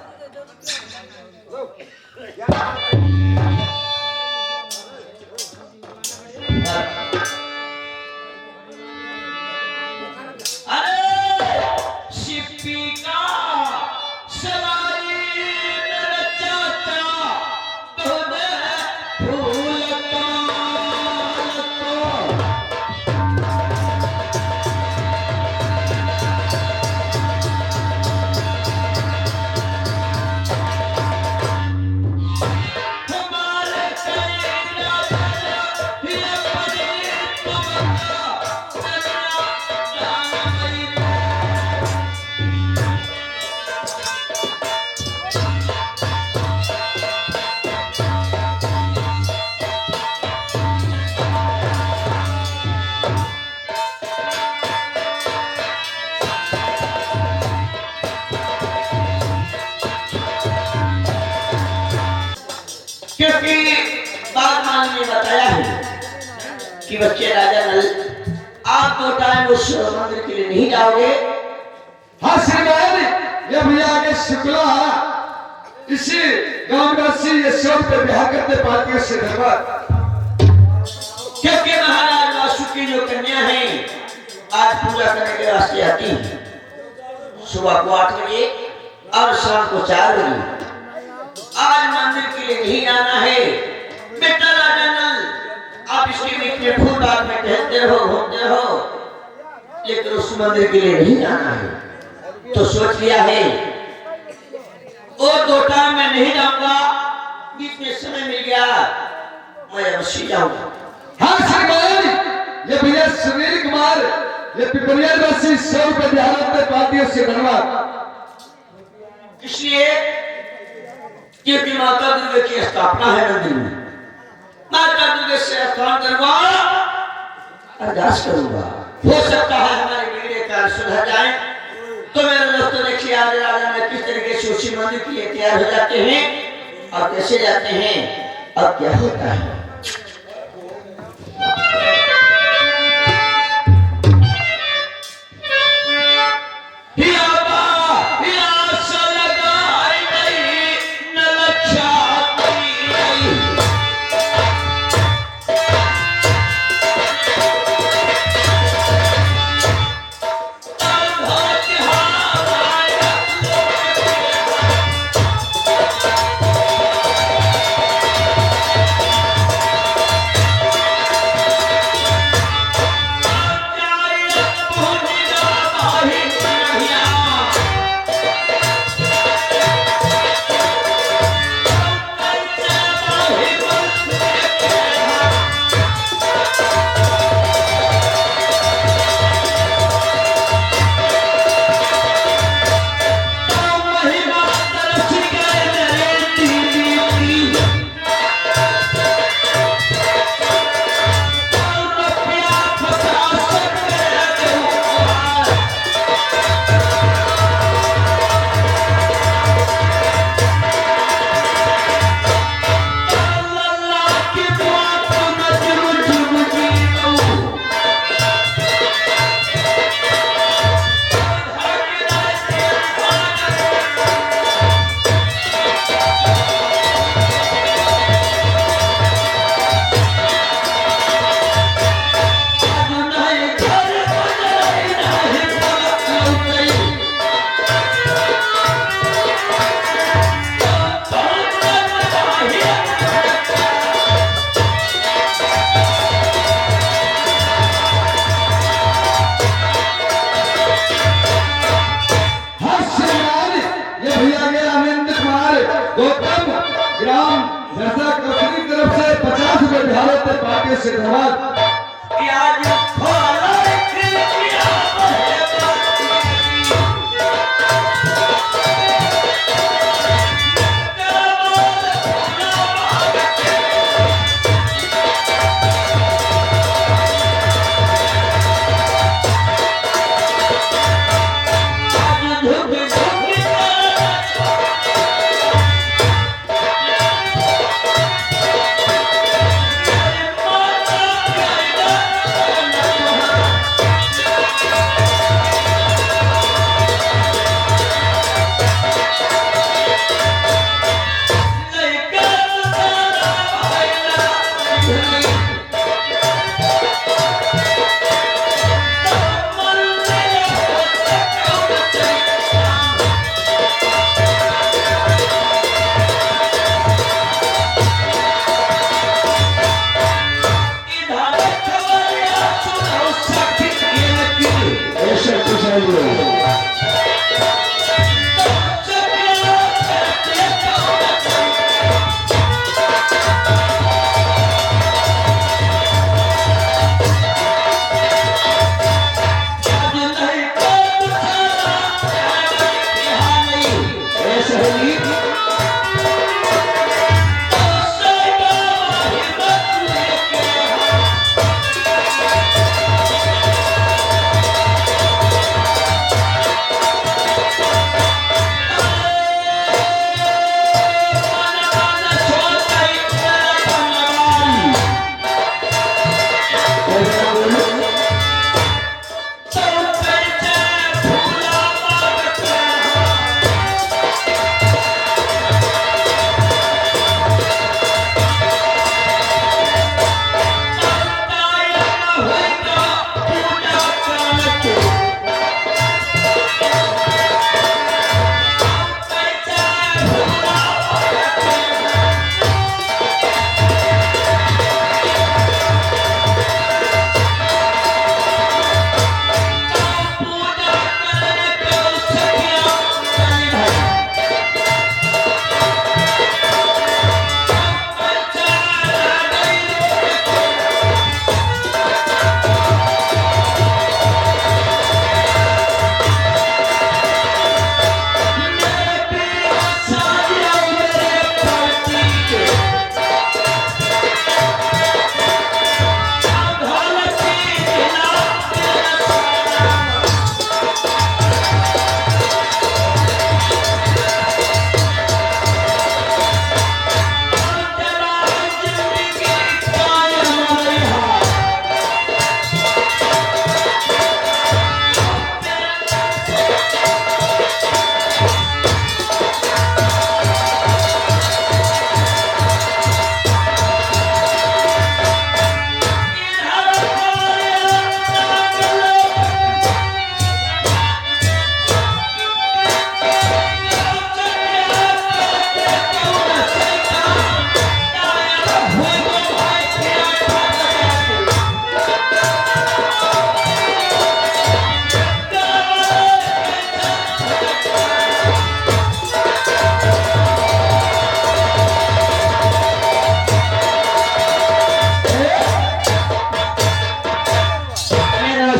कि बच्चे राजा नल, आप 2 टाइम उस मंदिर के लिए नहीं जाओगे? हाँ श्रीमान, ये भैया आगे शुक्ला इसी गांव वासी ये सब पे ब्याह करते पार्टियों से धन्यवाद। क्योंकि महाराज वासु की जो कन्या है आज पूजा करने के वास्ते आती है, सुबह को 8 बजे और शाम को 4 बजे। आज मंदिर के लिए नहीं जाना है बेटा राजा नल, आप इसके बीच में फूल बाग में टहलते रहो, घूमते रहो, लेकिन उस मंदिर के लिए नहीं जाना है। तो सोच लिया है और 2 टाइम मैं नहीं जाऊंगा, बीच में समय मिल गया मैं अवश्य जाऊंगा। हाँ श्रीमान, ये भैया सुनील कुमार ये पिपरिया वासी 100 रुपए ब्याह करते पार्टियों से धन्यवाद। इसलिए क्योंकि माता दुर्गा की स्थापना है मंदिर में, माता दुर्गा से स्थान करवा अरदास करूंगा, हो सकता है हमारे बिगड़े कार्य सुधर जाए। तो मेरे दोस्तों देखिए आज राजा ने किस तरीके से उसी मंदिर के लिए तैयार हो जाते हैं और कैसे जाते हैं और क्या होता है। पार्टी से धन्यवाद।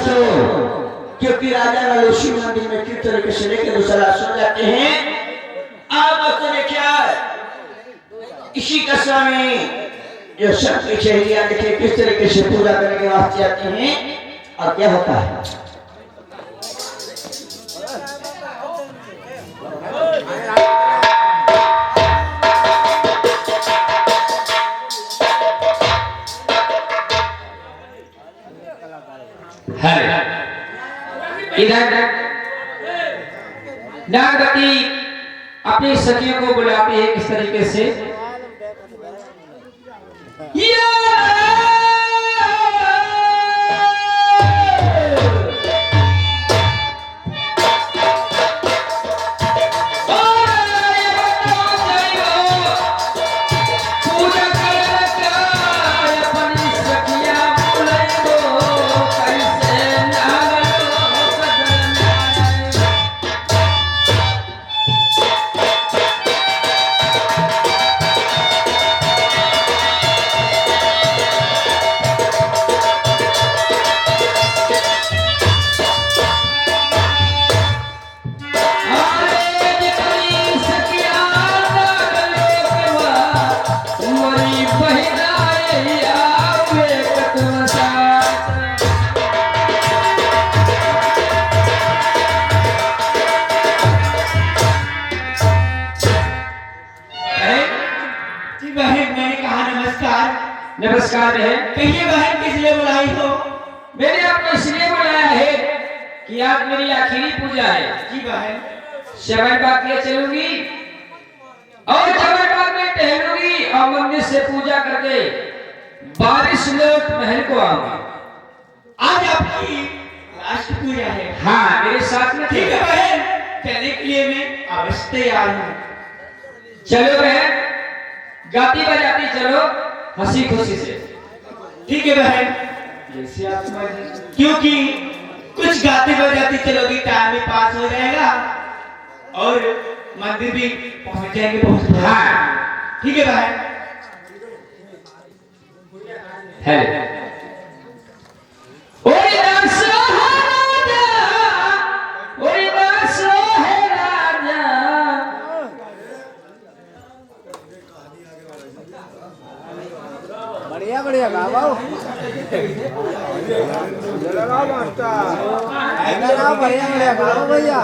दोस्तों, क्योंकि राजा नलोशी मंदिर में किस तरीके से लेकर दूसरा सो जाते हैं। आप दोस्तों ने क्या इसी कक्षा में जो सब की शहरियां देखे किस तरीके से पूजा करने के वास्ते आती हैं और क्या होता है। इधर नागवती अपनी सखियों को बुलाती है किस तरीके से। नमस्कार बहन। कहिए बहन, किस लिए बुलाई हो? मैंने आपको इसलिए बुलाया है कि आज मेरी आखिरी पूजा है। जी बहन। शबन बाग के चलूंगी और शबन बाग में टहलूंगी और मंदिर से पूजा करके बारिश लौट महल को आऊंगी। आज आपकी लास्ट पूजा है। हाँ, मेरे साथ में ठीक है बहन, चलने के लिए मैं अवश्य तैयार हूँ। चलो बहन, गाती बजाती चलो, हंसी खुशी से। ठीक है बहन, जैसे आप क्योंकि कुछ गाते बजाते चलोगी टाइम भी पास हो जाएगा और मंदिर भी पहुंच जाएंगे बहुत। हाँ ठीक है बहन। है बढ़िया बढ़िया गाओ बढ़िया बढ़िया गाओ भैया।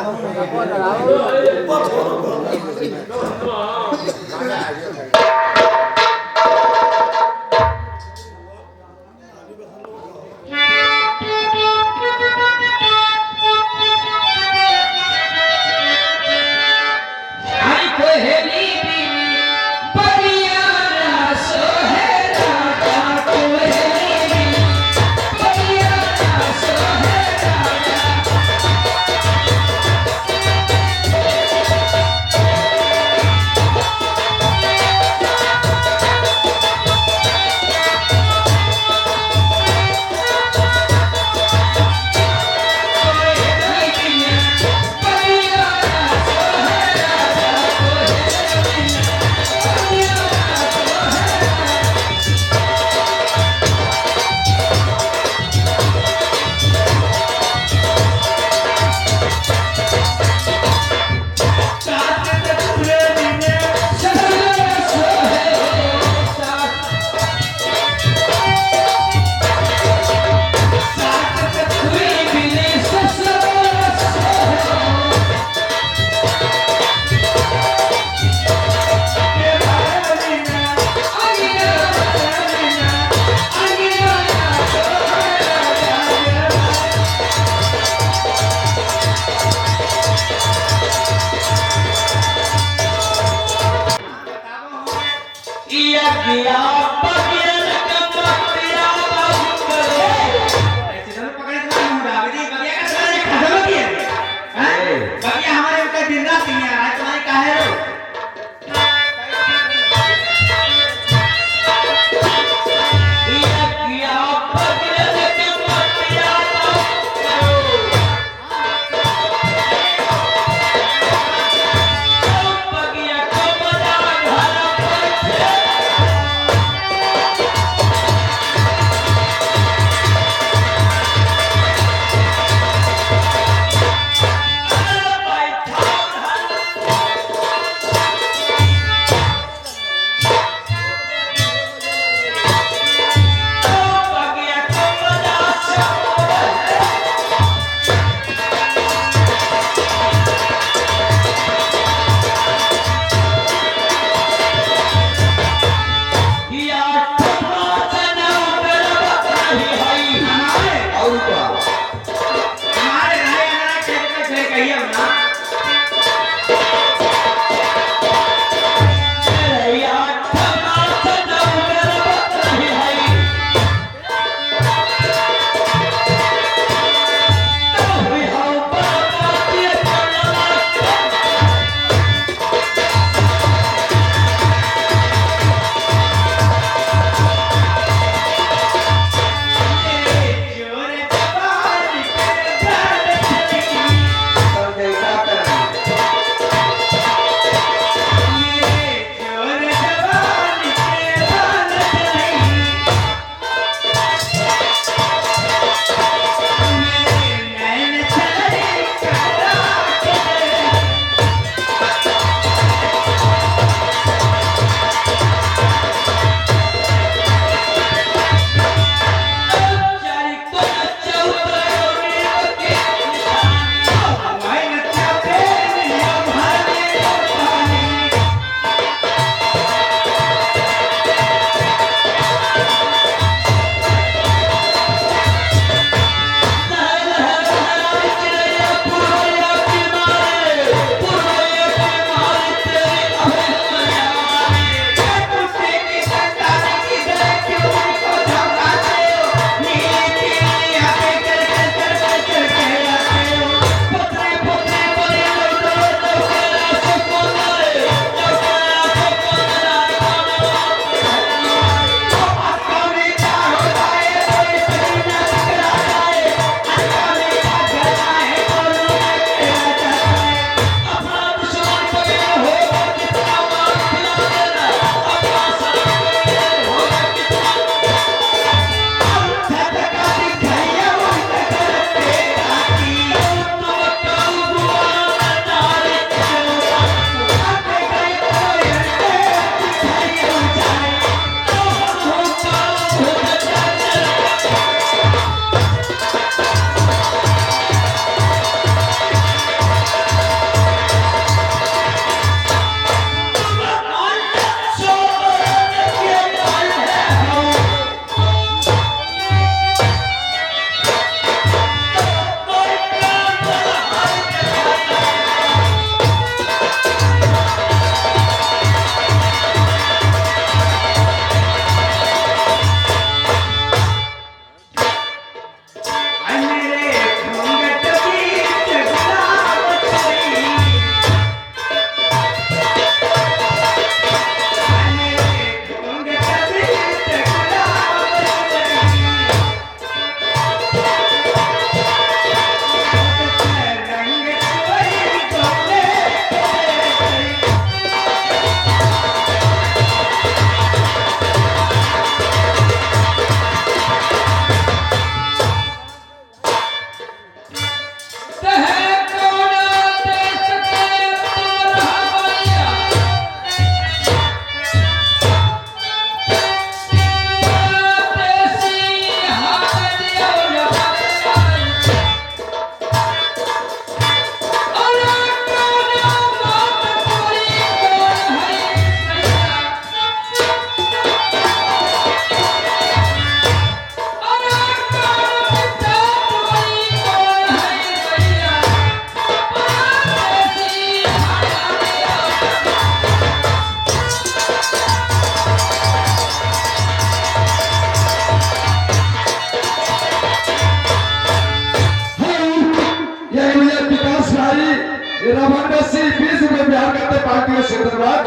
तेरा बनवासी 20 रुपए बिहार करते पार्टियों से धन्यवाद।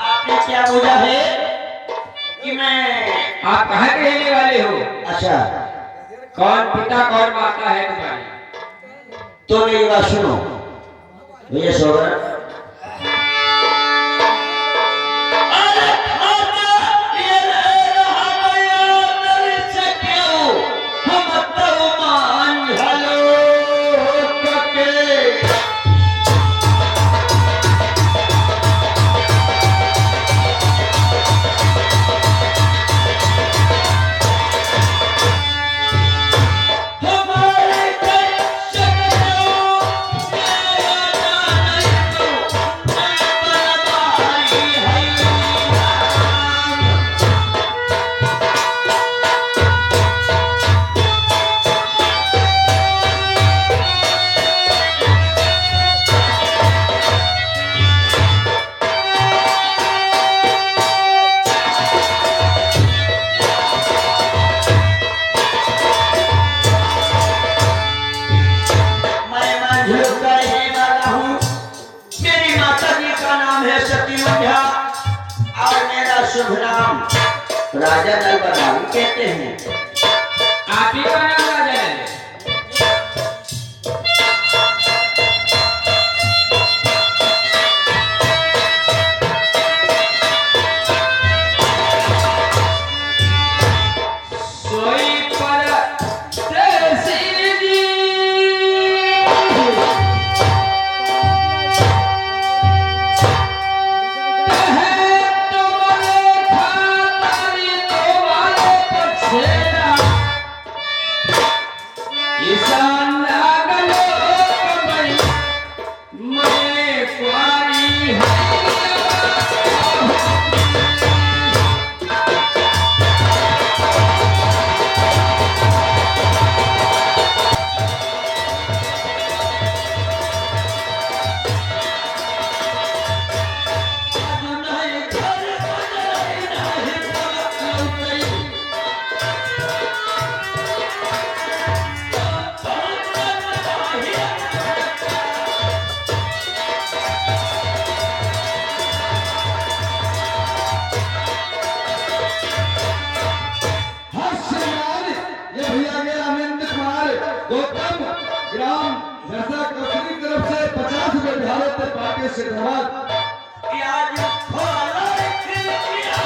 आपने क्या बोला है कि मैं आप कहाँ के रहने वाले हो? अच्छा कौन पिता कौन माता है तुम्हारी? तो मेरी बात सुनो भैया सोहरा। अरे खाता ये रहा भैया मेरे से क्यों हम तो मान हलो के हमारे कैसे मैं मंझू का रहने वाला हूँ। मेरी माता जी का नाम है सती मंझा और मेरा शुभ नाम राजा नलबरावी कहते हैं। आप ही का नाम राजा है? सोई पर तेरी जी गौतम ग्राम नरसा कौशली की तरफ से 50 रुपए बिहार करते पार्टियों से धन्यवाद। कि आज खोला खिड़कियां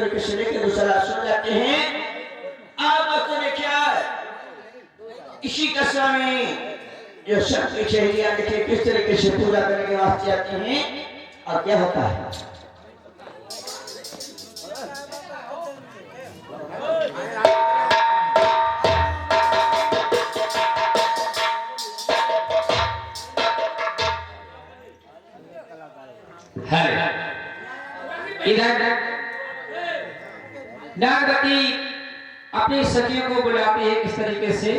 तरीके से लेके दूसरा सो जाते हैं। आप दोस्तों ने क्या इसी कक्षा में जो सब की शहरियां देखिए किस तरीके से पूजा करने के वास्ते आती हैं और क्या होता है। इधर नागवती अपनी सखियों को बुलाती है किस तरीके से।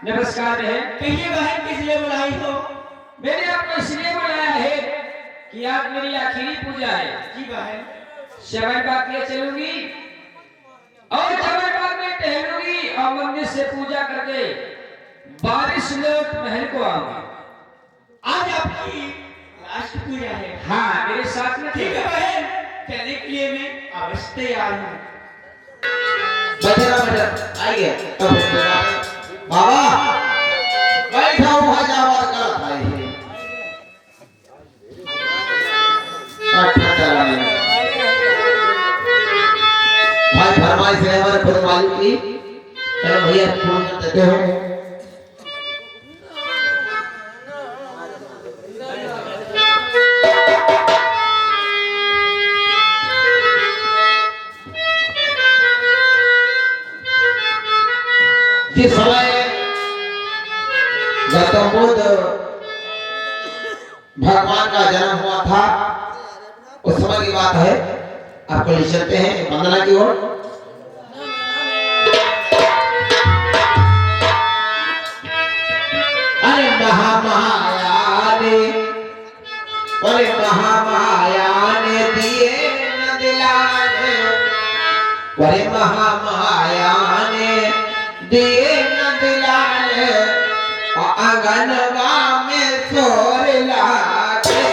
नमस्कार बहन। कहिए बहन किस लिए बुलाई हो? मैंने आपको इसलिए बुलाया है कि आज मेरी आखिरी पूजा है। जी बहन। शबन बाग के चलूंगी और शबन बाग में टहलूंगी और मंदिर से पूजा करके बारिश लोट महल को आऊंगी। आज आपकी लास्ट पूजा है। हाँ मेरे साथ में ठीक है बहन, चलने के लिए मैं अवश्य तैयार हूँ। बेटा आइए बाबा बैठा हुआ जावा कर भाई भाई फरमाइश है हमारे खुद मालिक की। चलो भैया फोन कर देते हो। जिस समय गौतम बुद्ध भगवान का जन्म हुआ था उस समय की बात है। आपको ले चलते हैं वंदना की ओर। अरे महामाया ने दिए न दिलाने, अरे महामाया ने दिए न दिलाने आंगनवा में सोर लागे।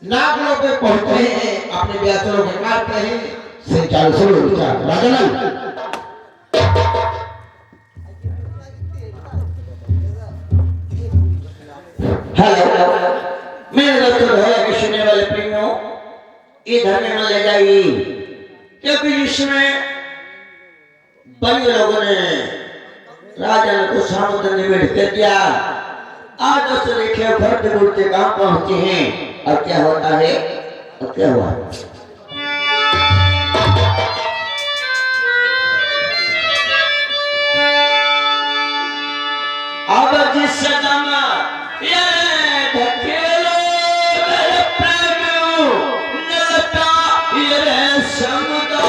नागलों पे पहुंचते हैं, अपने व्यासों के काटते हैं, से चाल सुनो विचार राजनल। हेलो मेरे दोस्तों है सुनने वाले प्रेमियों, इधर में मन ले जाइए क्योंकि इसमें बड़े लोगों ने राजा को समुद्र निवेद कर दिया। आज दोस्तों देखिए भरते बुरते कहाँ पहुंचे हैं और क्या होता है और क्या हुआ। अब जिस सदम ये धकेलो मेरे प्रेमियों नलता ये समुद्र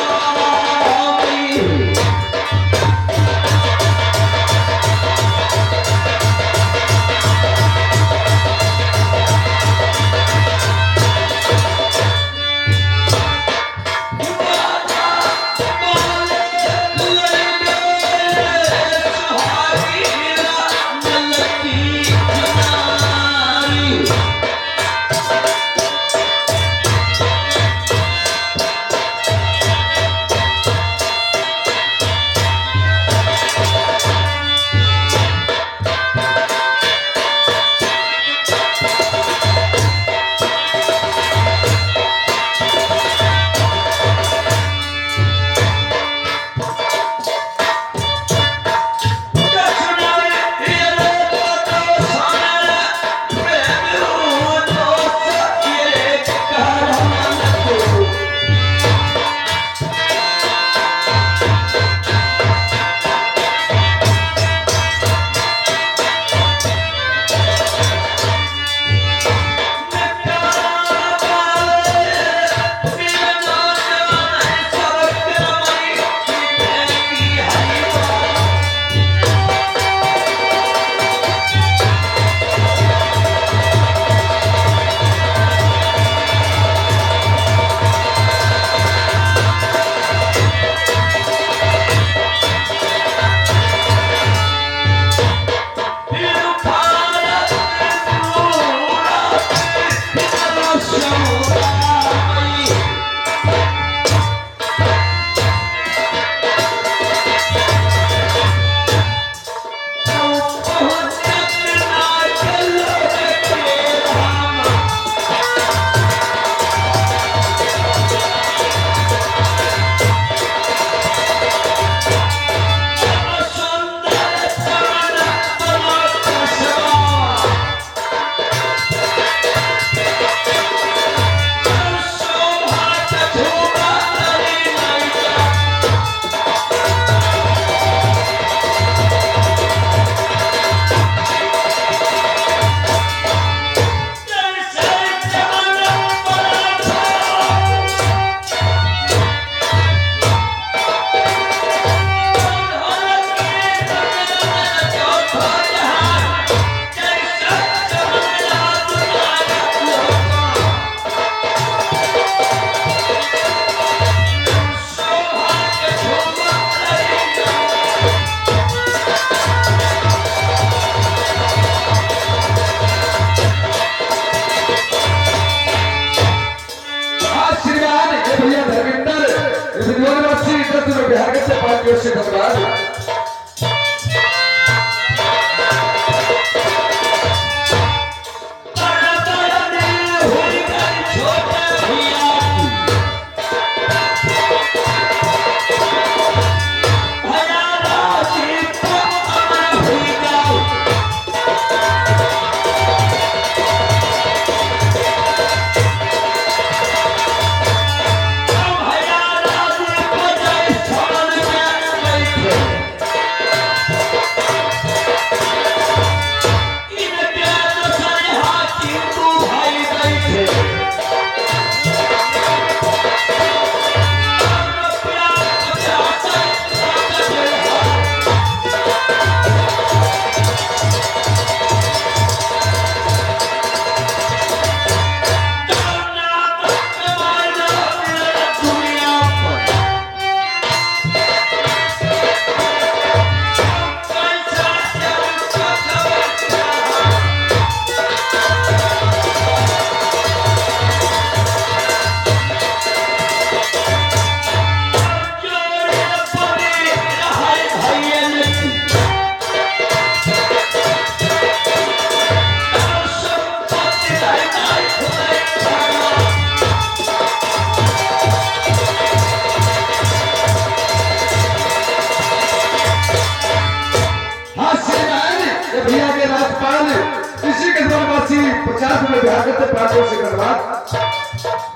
50 रुपए बिहार के 5 से करवा